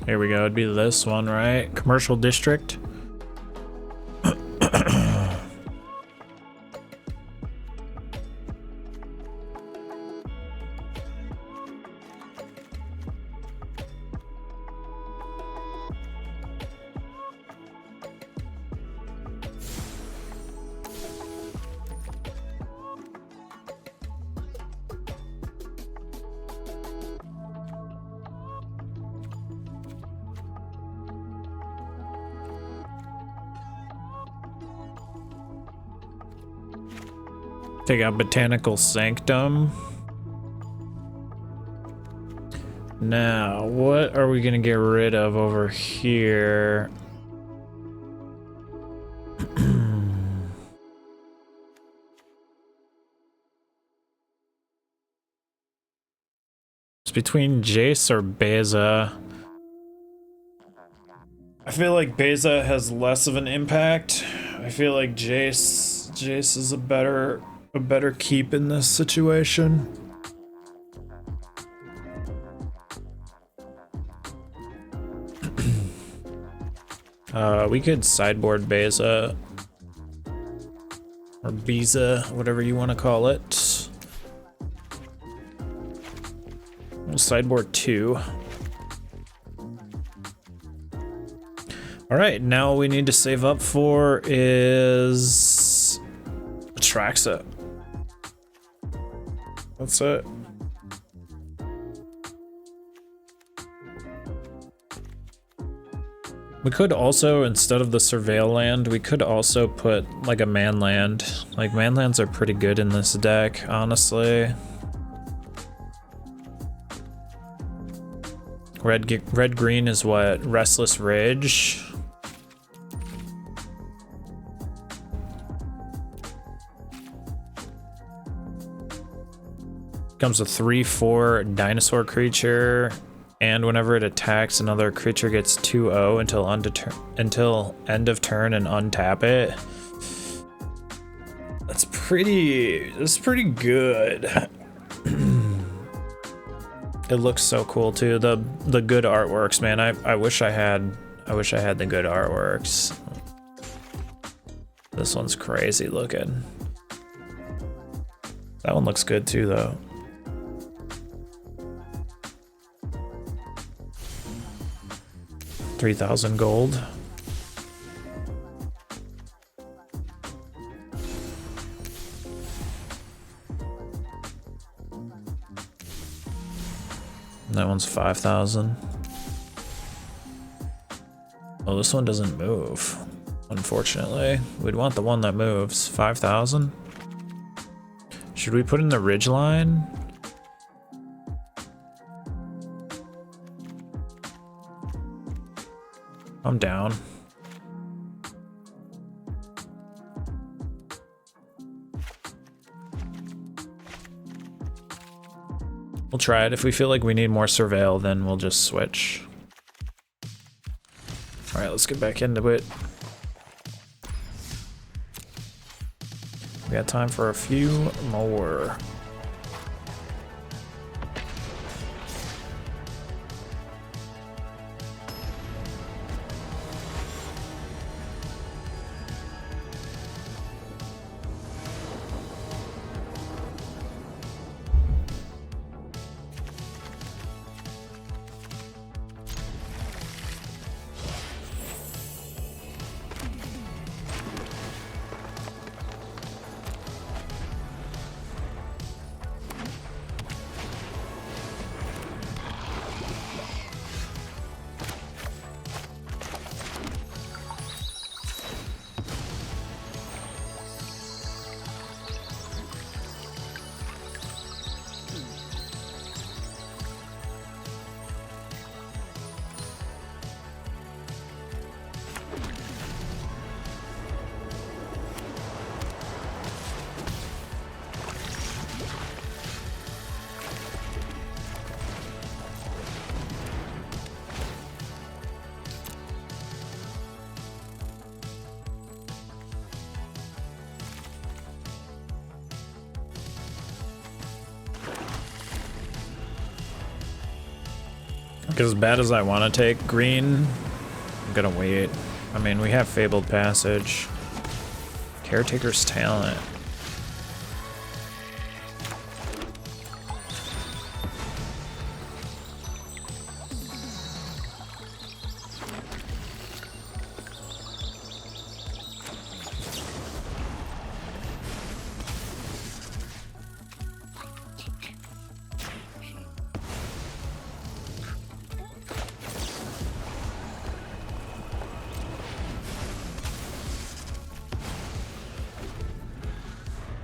Here we go, it'd be this one, right? Commercial District. Take out Botanical Sanctum. Now, what are we gonna get rid of over here? It's between Jace or Beza. I feel like Beza has less of an impact. I feel like Jace is a better keep in this situation. We could sideboard Beza or Beza, whatever you want to call it. We'll sideboard 2. All right, now all we need to save up for is Atraxa. That's it. We could also, instead of the surveil land, we could also put like a man land. Like man lands are pretty good in this deck, honestly. Red green is what? Restless Ridge. Becomes a 3/4 dinosaur creature, and whenever it attacks, another creature gets 2/0 until end of turn and untap it. That's pretty good. It looks so cool too. The good artworks, man. I wish I had the good artworks. This one's crazy looking. That one looks good too though. $3,000 gold. That one's 5,000. Oh, this one doesn't move, unfortunately. We'd want the one that moves. 5,000. Should we put in the ridge line? I'm down. We'll try it. If we feel like we need more surveil, then we'll just switch. All right, let's get back into it. We got time for a few more. As bad as I want to take green, I'm gonna wait. I mean, we have Fabled Passage. Caretaker's Talent.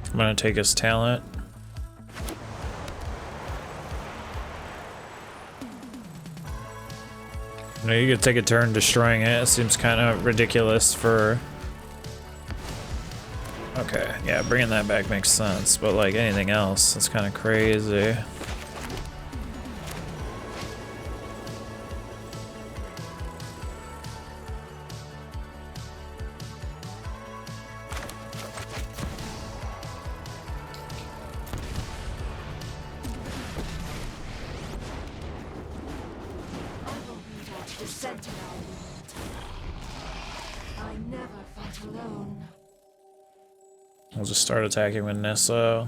I'm gonna take his talent. You know, you could take a turn destroying it. It seems kind of ridiculous for... Okay, yeah, bringing that back makes sense, but like anything else, that's kind of crazy. We'll just start attacking with Nissa.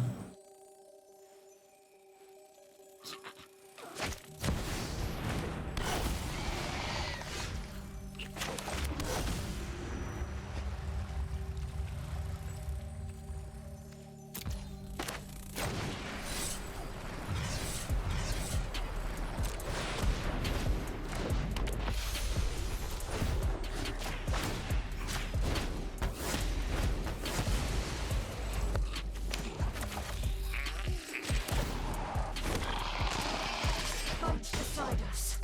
guide us.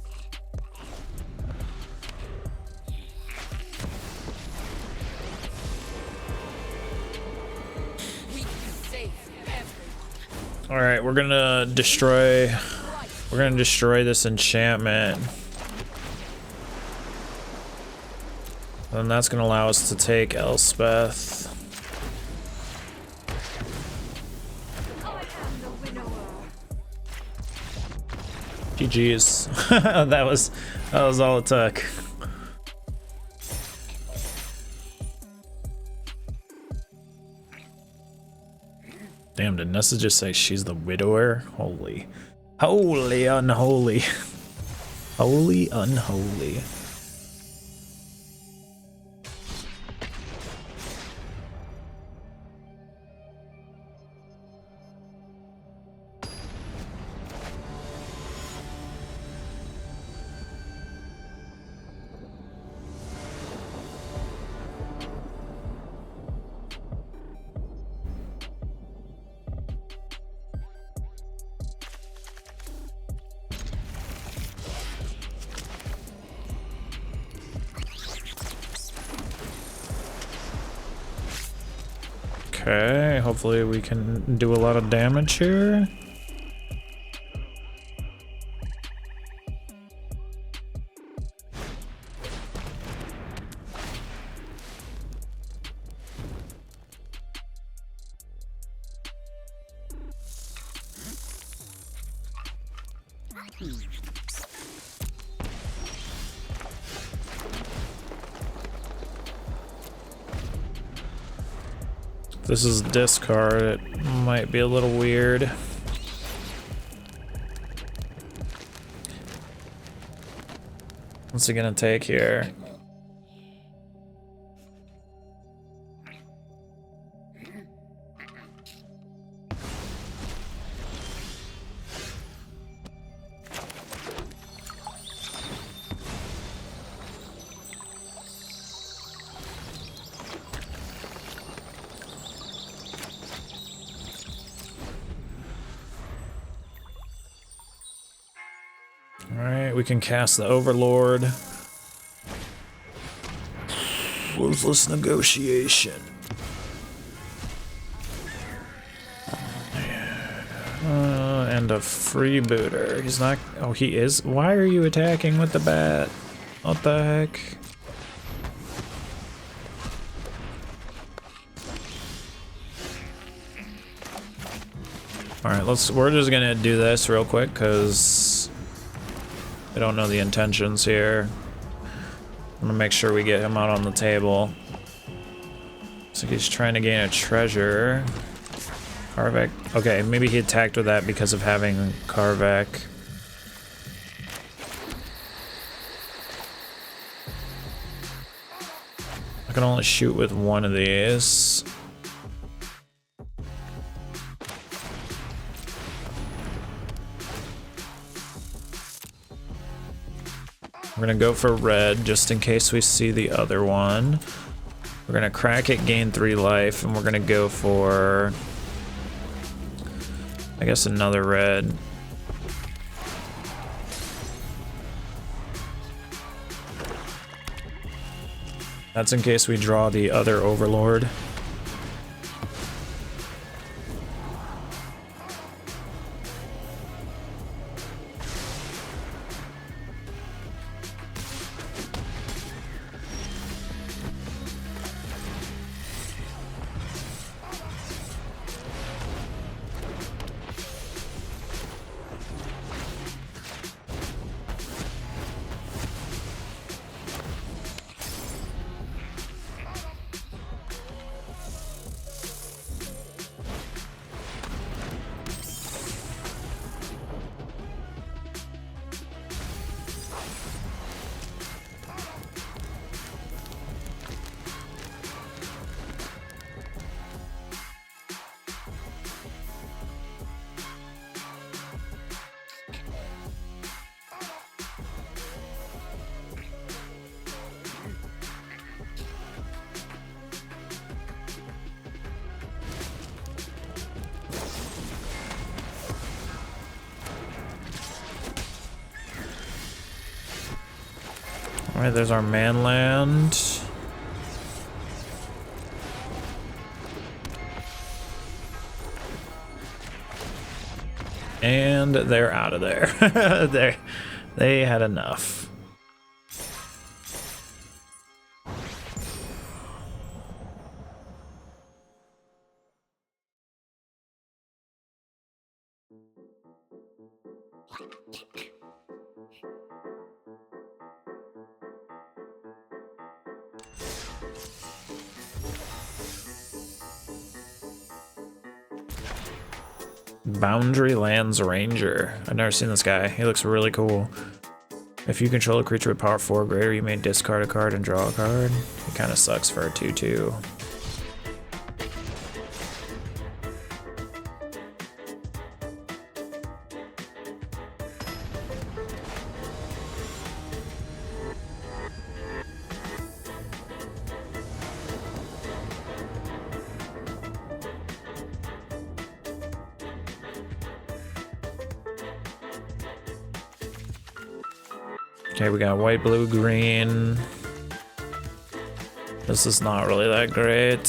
We can save everyone. All right, we're gonna destroy this enchantment. And that's gonna allow us to take Elspeth. I am the winnower. GG's. that was all it took. Damn, did Nessa just say she's the widower? Holy unholy. Holy unholy. Okay, hopefully we can do a lot of damage here. This is discard, it might be a little weird. What's he gonna take here? Alright, we can cast the Overlord. Ruthless negotiation. And a freebooter. He's not. Oh, he is. Why are you attacking with the bat? What the heck? Alright, we're just gonna do this real quick because I don't know the intentions here. I'm gonna make sure we get him out on the table. Looks like he's trying to gain a treasure. Karvek. Okay, maybe he attacked with that because of having Karvek. I can only shoot with one of these. We're gonna go for red just in case we see the other one. We're gonna crack it, gain 3 life, and we're gonna go for, I guess, another red. That's in case we draw the other Overlord. Alright, there's our manland. And they're out of there. They had enough. Boundary Lands Ranger. I've never seen this guy. He looks really cool. If you control a creature with power 4 or greater, you may discard a card and draw a card. It kind of sucks for a 2/2. Okay, we got white, blue, green. This is not really that great.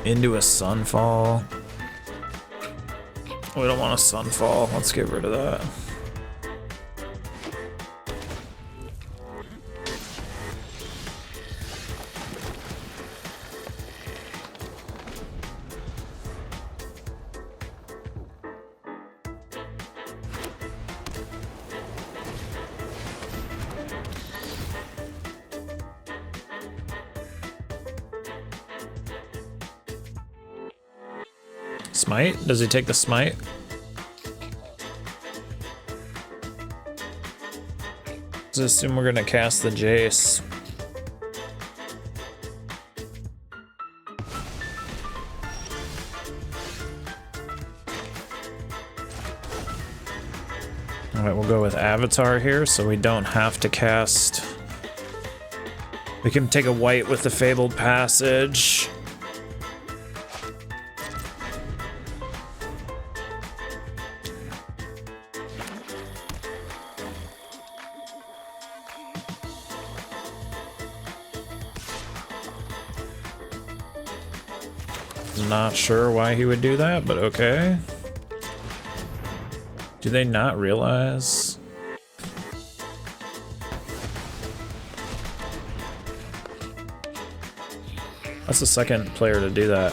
Into a Sunfall. We don't want a Sunfall. Let's get rid of that. Smite? Does he take the smite? Let's assume we're gonna cast the Jace. Alright, we'll go with Avatar here so we don't have to cast. We can take a white with the Fabled Passage. Not sure why he would do that, but okay. Do they not realize? That's the second player to do that.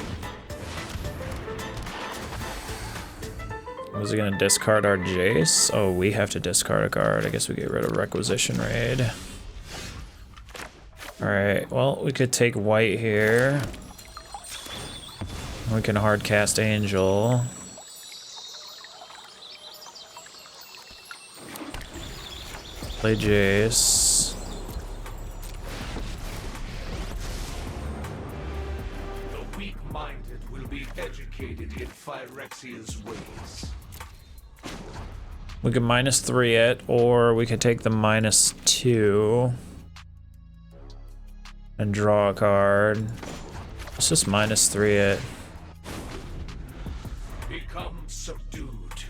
Was he gonna discard our Jace? Oh, we have to discard a card. I guess we get rid of Requisition Raid. Alright, well, we could take white here. We can hard cast Angel. Play Jace. The weak-minded will be educated in Phyrexia's ways. We can -3 it, or we could take the -2 and draw a card. Let's just -3 it. Become subdued.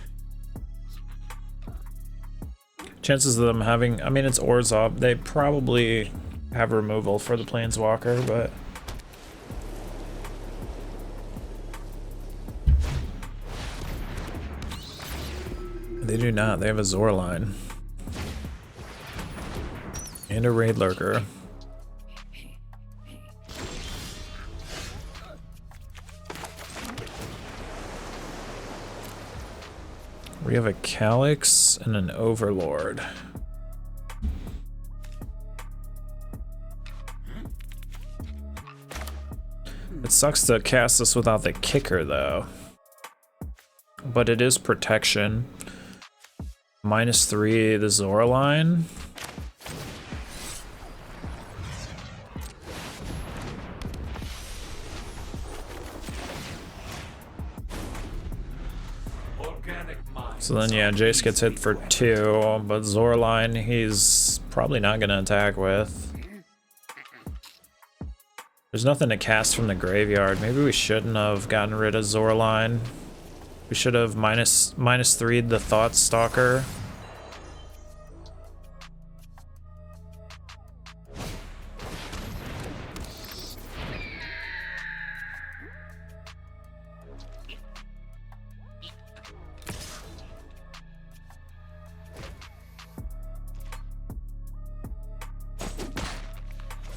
Chances of them having, I mean, it's Orzhov. They probably have removal for the Planeswalker, but they do not. They have a Zorline and a Raid Lurker. We have a Calyx and an Overlord. It sucks to cast this without the kicker, though. But it is protection. -3 the Zorline. So then, yeah, Jace gets hit for 2, but Zorline, he's probably not going to attack with. There's nothing to cast from the graveyard. Maybe we shouldn't have gotten rid of Zorline. We should have -3'd the Thought Stalker.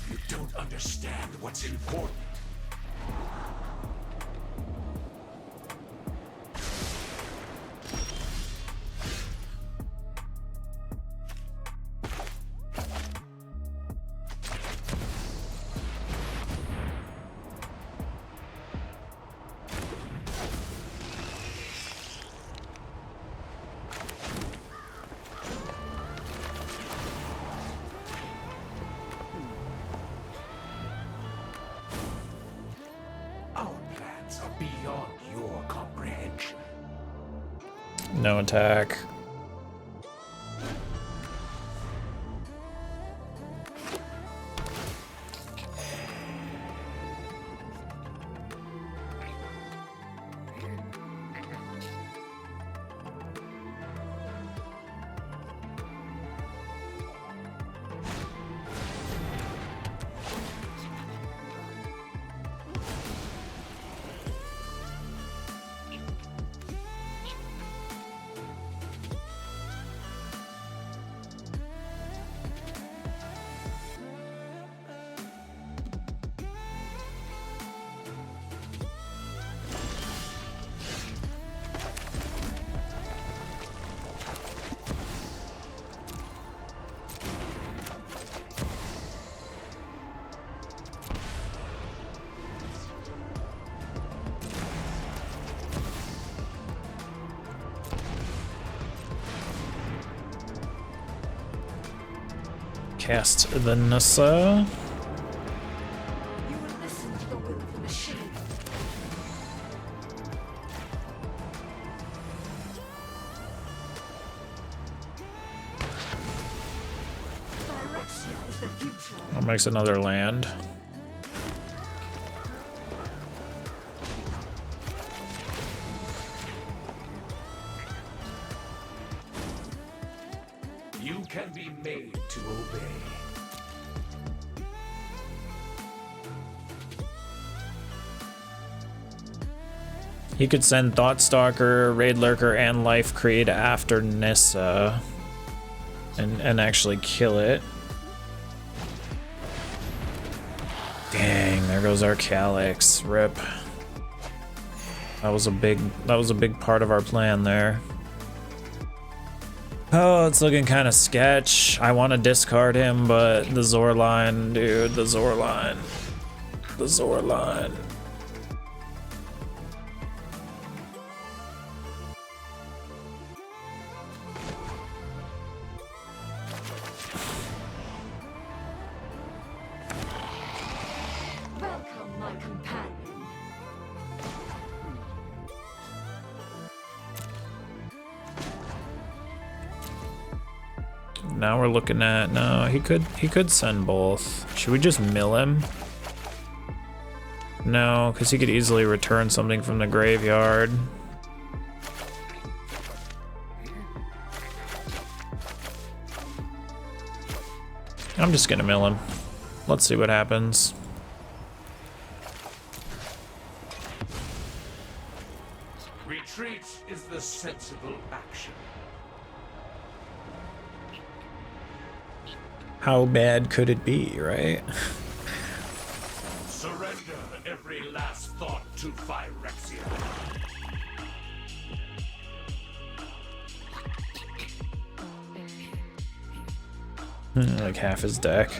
You don't understand what's important. Our plans are beyond your comprehension. No attack. Cast the Nissa. You will listen to the will of the machine. Phyrexia is the future. That makes another land. You can be made to obey. He could send Thoughtstalker, Raid Lurker, and Life Creed after Nissa and actually kill it. Dang, there goes our Calyx. Rip. That was a big part of our plan there. Oh, it's looking kind of sketch. I want to discard him, but the Zorline, dude, the Zorline. The Zorline. Welcome, my companion. Now we're looking at, no, he could send both. Should we just mill him? No, because he could easily return something from the graveyard. I'm just gonna mill him. Let's see what happens. Retreat is the sensible action. How bad could it be, right? Surrender every last thought to Phyrexia. Like half his deck.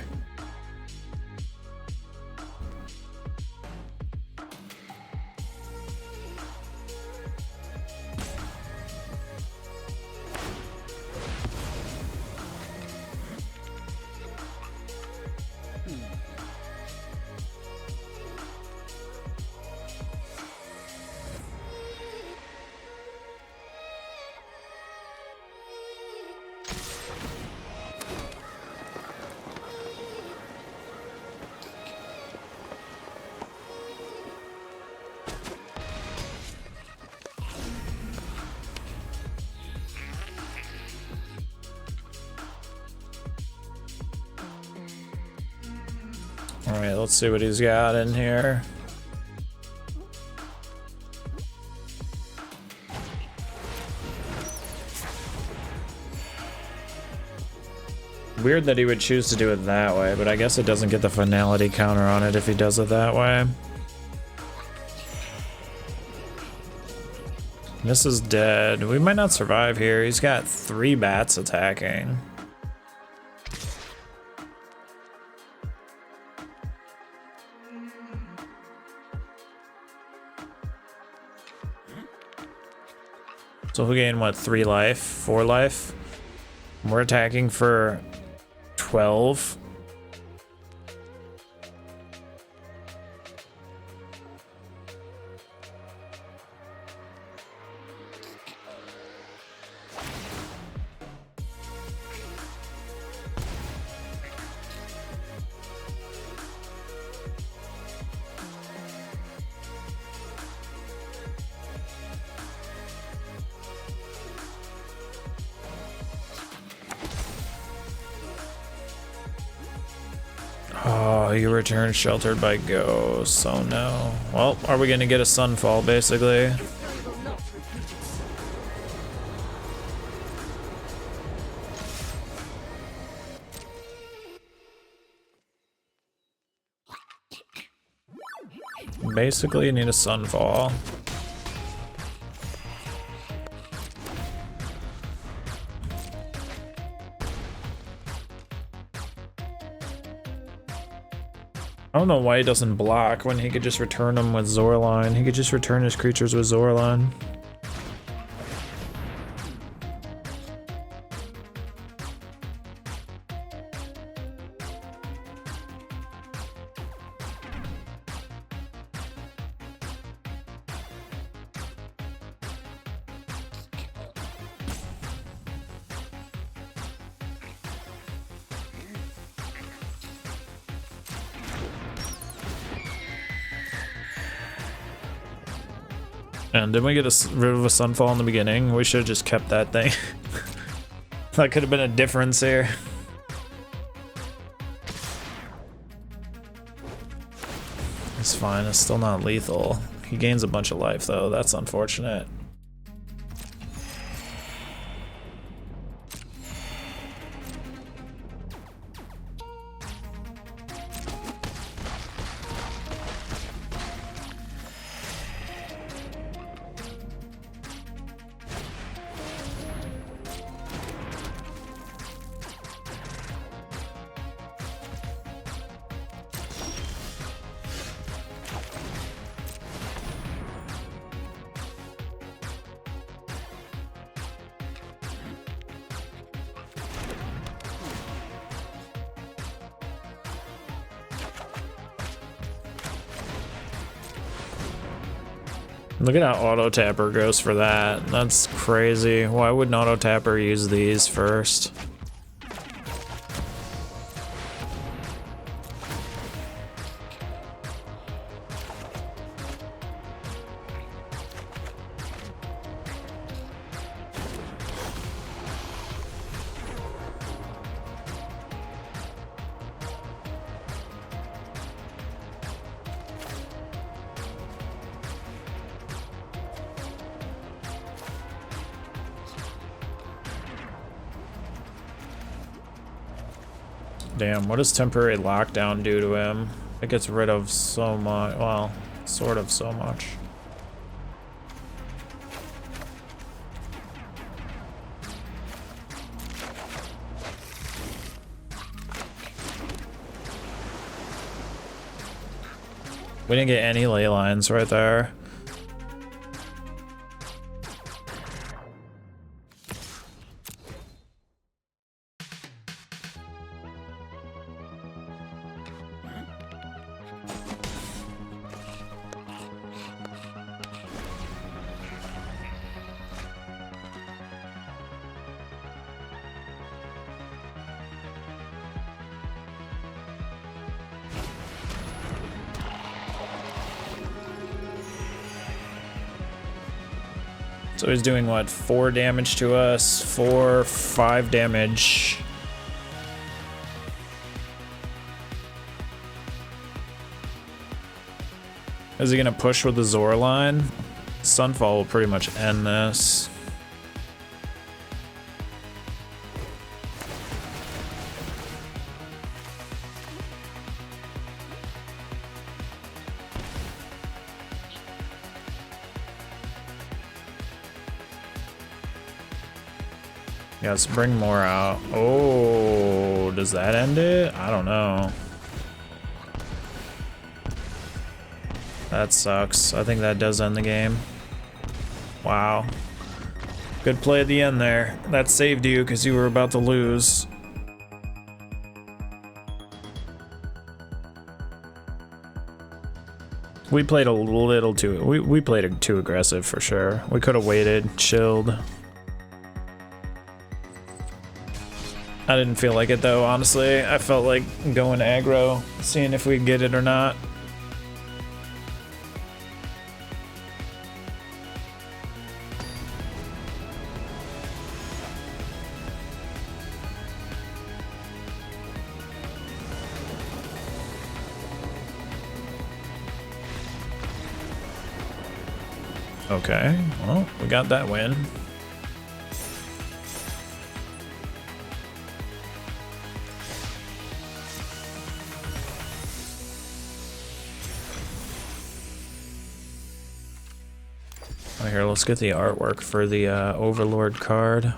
Alright, let's see what he's got in here. Weird that he would choose to do it that way, but I guess it doesn't get the finality counter on it if he does it that way. This is dead. We might not survive here. He's got 3 bats attacking. So he'll gain, what, 3 life? 4 life? We're attacking for 12. Oh, you return sheltered by ghosts. Oh no. Well, are we gonna get a sunfall basically? I will not repeat itself. Basically, you need a sunfall. I don't know why he doesn't block when he could just return them with Zorline. He could just return his creatures with Zorline. And didn't we get rid of a sunfall in the beginning? We should have just kept that thing. That could have been a difference here. It's fine, it's still not lethal. He gains a bunch of life though, that's unfortunate. Look at how Auto Tapper goes for that. That's crazy. Why wouldn't Auto Tapper use these first? Damn, what does temporary lockdown do to him? It gets rid of so much, well, sort of so much. We didn't get any ley lines right there. So he's doing what, 4 damage to us, 5 damage. Is he gonna push with the Zor line? Sunfall will pretty much end this. Yeah, let's bring more out. Oh, does that end it? I don't know. That sucks. I think that does end the game. Wow. Good play at the end there. That saved you because you were about to lose. We played a little too... We played it too aggressive for sure. We could have waited, chilled. I didn't feel like it though, honestly. I felt like going aggro, seeing if we get it or not. Okay, well, we got that win. Oh, here, let's get the artwork for the Overlord card.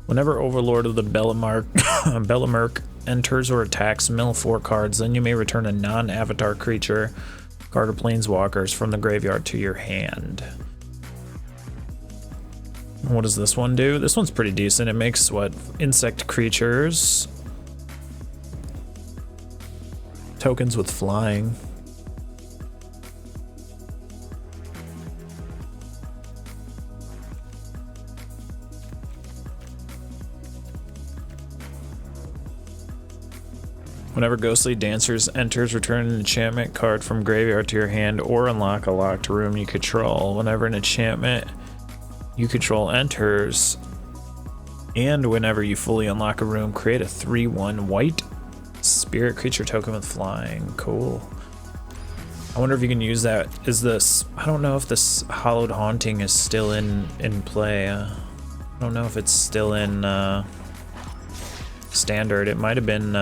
Whenever Overlord of the Bellamerc enters or attacks, mill 4 cards, then you may return a non-avatar creature, card or planeswalkers from the graveyard to your hand. What does this one do? This one's pretty decent. It makes, what, insect creatures. Tokens with flying. Whenever Ghostly Dancers enters, return an enchantment card from graveyard to your hand or unlock a locked room you control. Whenever an enchantment you control enters, and whenever you fully unlock a room, create a 3/1 white spirit creature token with flying. Cool. I wonder if you can use that. Is this... I don't know if this Hallowed Haunting is still in play. I don't know if it's still in standard. It might have been...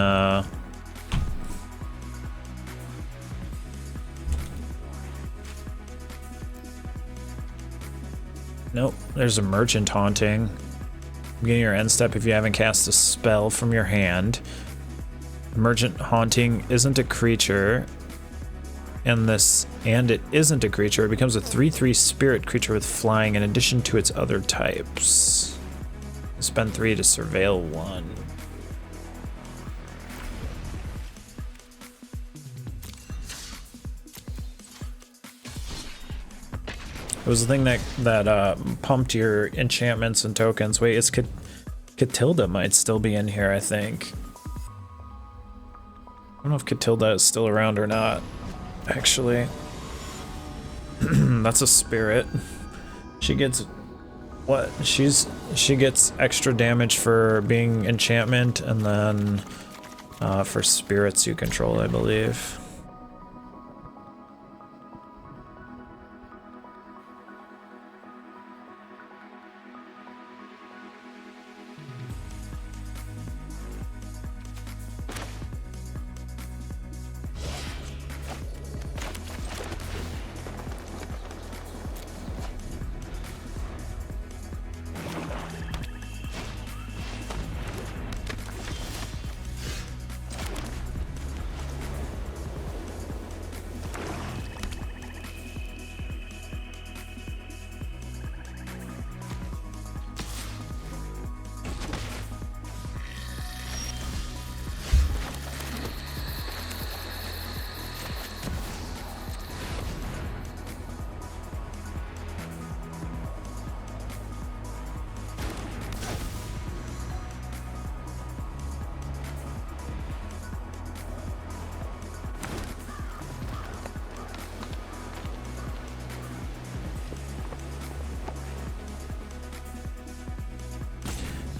Nope, there's a Merchant Haunting. Beginning your end step if you haven't cast a spell from your hand. Merchant Haunting isn't a creature. And it isn't a creature. It becomes a 3/3 spirit creature with flying in addition to its other types. Spend 3 to surveil 1. It was the thing that pumped your enchantments and tokens. Wait, it's Catilda might still be in here, I think. I don't know if Catilda is still around or not, actually. That's a spirit. She gets what? She gets extra damage for being enchantment, and then for spirits you control, I believe.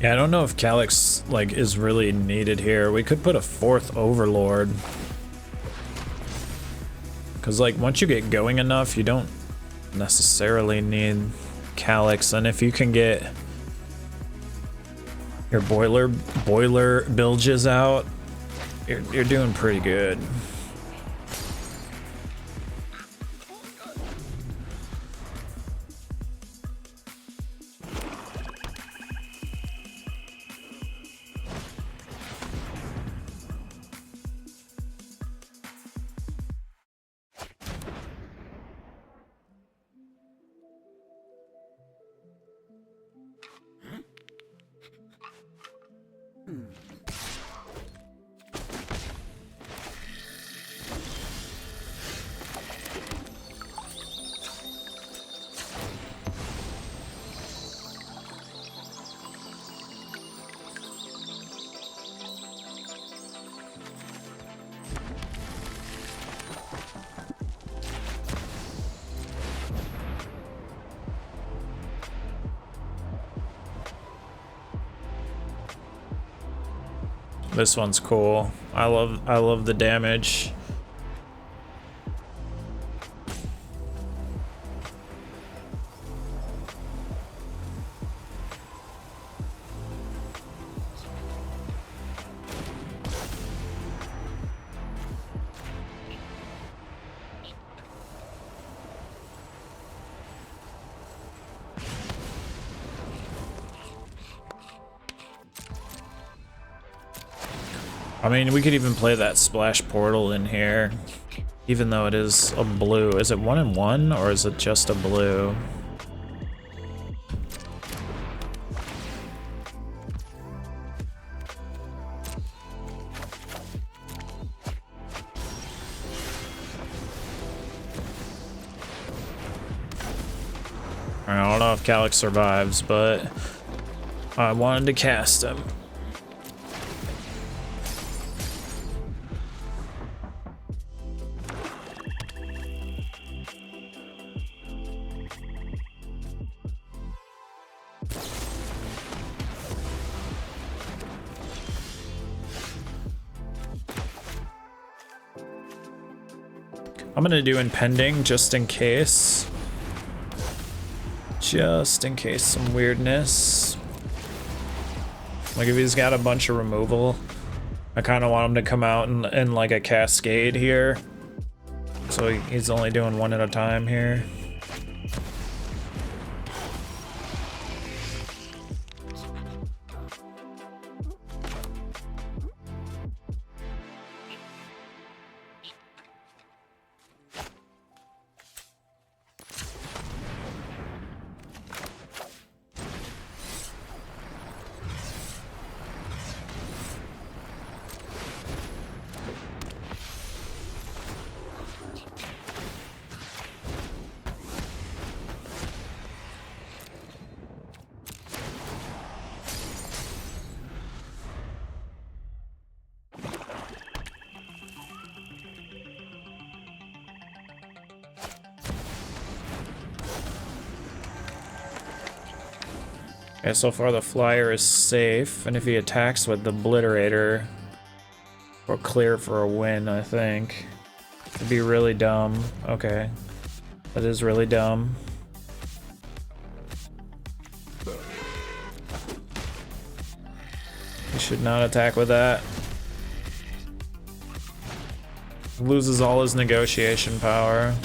Yeah, I don't know if Calyx like is really needed here. We could put a 4th Overlord. Cause like once you get going enough, you don't necessarily need Calyx, and if you can get your boiler bilges out, you're doing pretty good. This one's cool. I love the damage. I mean, we could even play that splash portal in here, even though it is a blue. Is it 1 and 1 or is it just a blue? I don't know if Calyx survives, but I wanted to cast him. I'm gonna do impending just in case. Just in case some weirdness. Like if he's got a bunch of removal, I kind of want him to come out in like a cascade here. So he's only doing 1 at a time here. Okay, so far the flyer is safe, and if he attacks with the obliterator, we're clear for a win, I think. It'd be really dumb. Okay. That is really dumb. He should not attack with that. Loses all his negotiation power.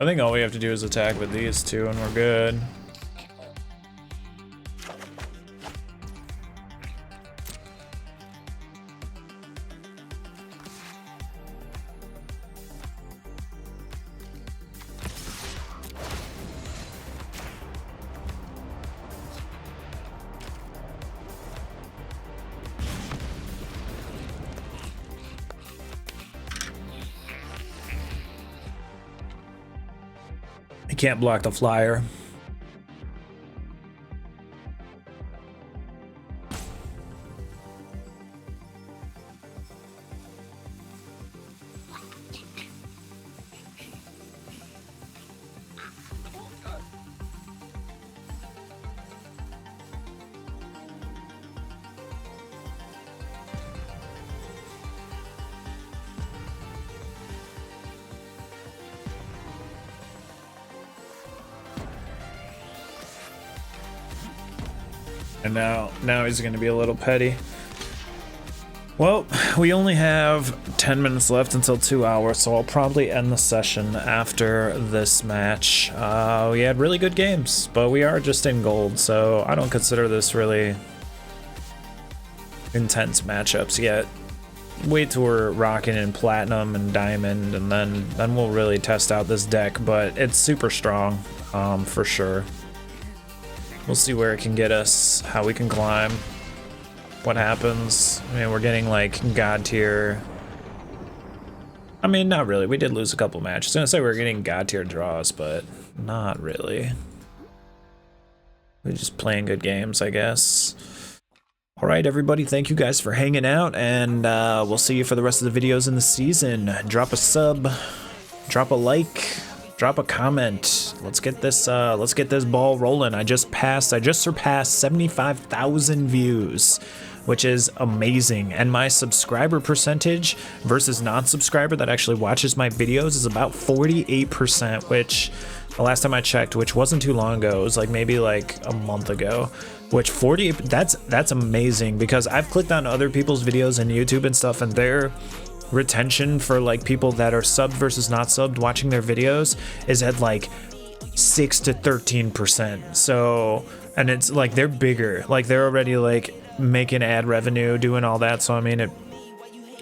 I think all we have to do is attack with these two and we're good. You can't block the flyer. And now he's gonna be a little petty. Well, we only have 10 minutes left until 2 hours, so I'll probably end the session after this match. We had really good games, but we are just in gold, so I don't consider this really intense matchups yet. Wait till we're rocking in platinum and diamond, and then we'll really test out this deck, but it's super strong, for sure. We'll see where it can get us, how we can climb, what happens. I mean, we're getting like god tier. I mean, not really. We did lose a couple matches. I was gonna say we're getting god tier draws, but not really. We're just playing good games, I guess. All right, everybody, thank you guys for hanging out, and we'll see you for the rest of the videos in the season. Drop a sub, drop a like, drop a comment. Let's get this ball rolling. I just surpassed 75,000 views, which is amazing. And my subscriber percentage versus non-subscriber that actually watches my videos is about 48%, which the last time I checked, which wasn't too long ago, it was like maybe like a month ago, which 48, that's amazing, because I've clicked on other people's videos on YouTube and stuff, and their retention for like people that are subbed versus not subbed watching their videos is at like 6 to 13%. So, and it's like they're bigger, like they're already like making ad revenue, doing all that. So I mean, it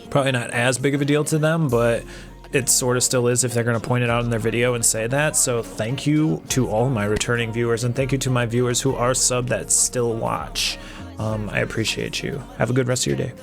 probably not as big of a deal to them, but it sort of still is if they're going to point it out in their video and say that. So thank you to all my returning viewers, and thank you to my viewers who are subbed that still watch. I appreciate you. Have a good rest of your day.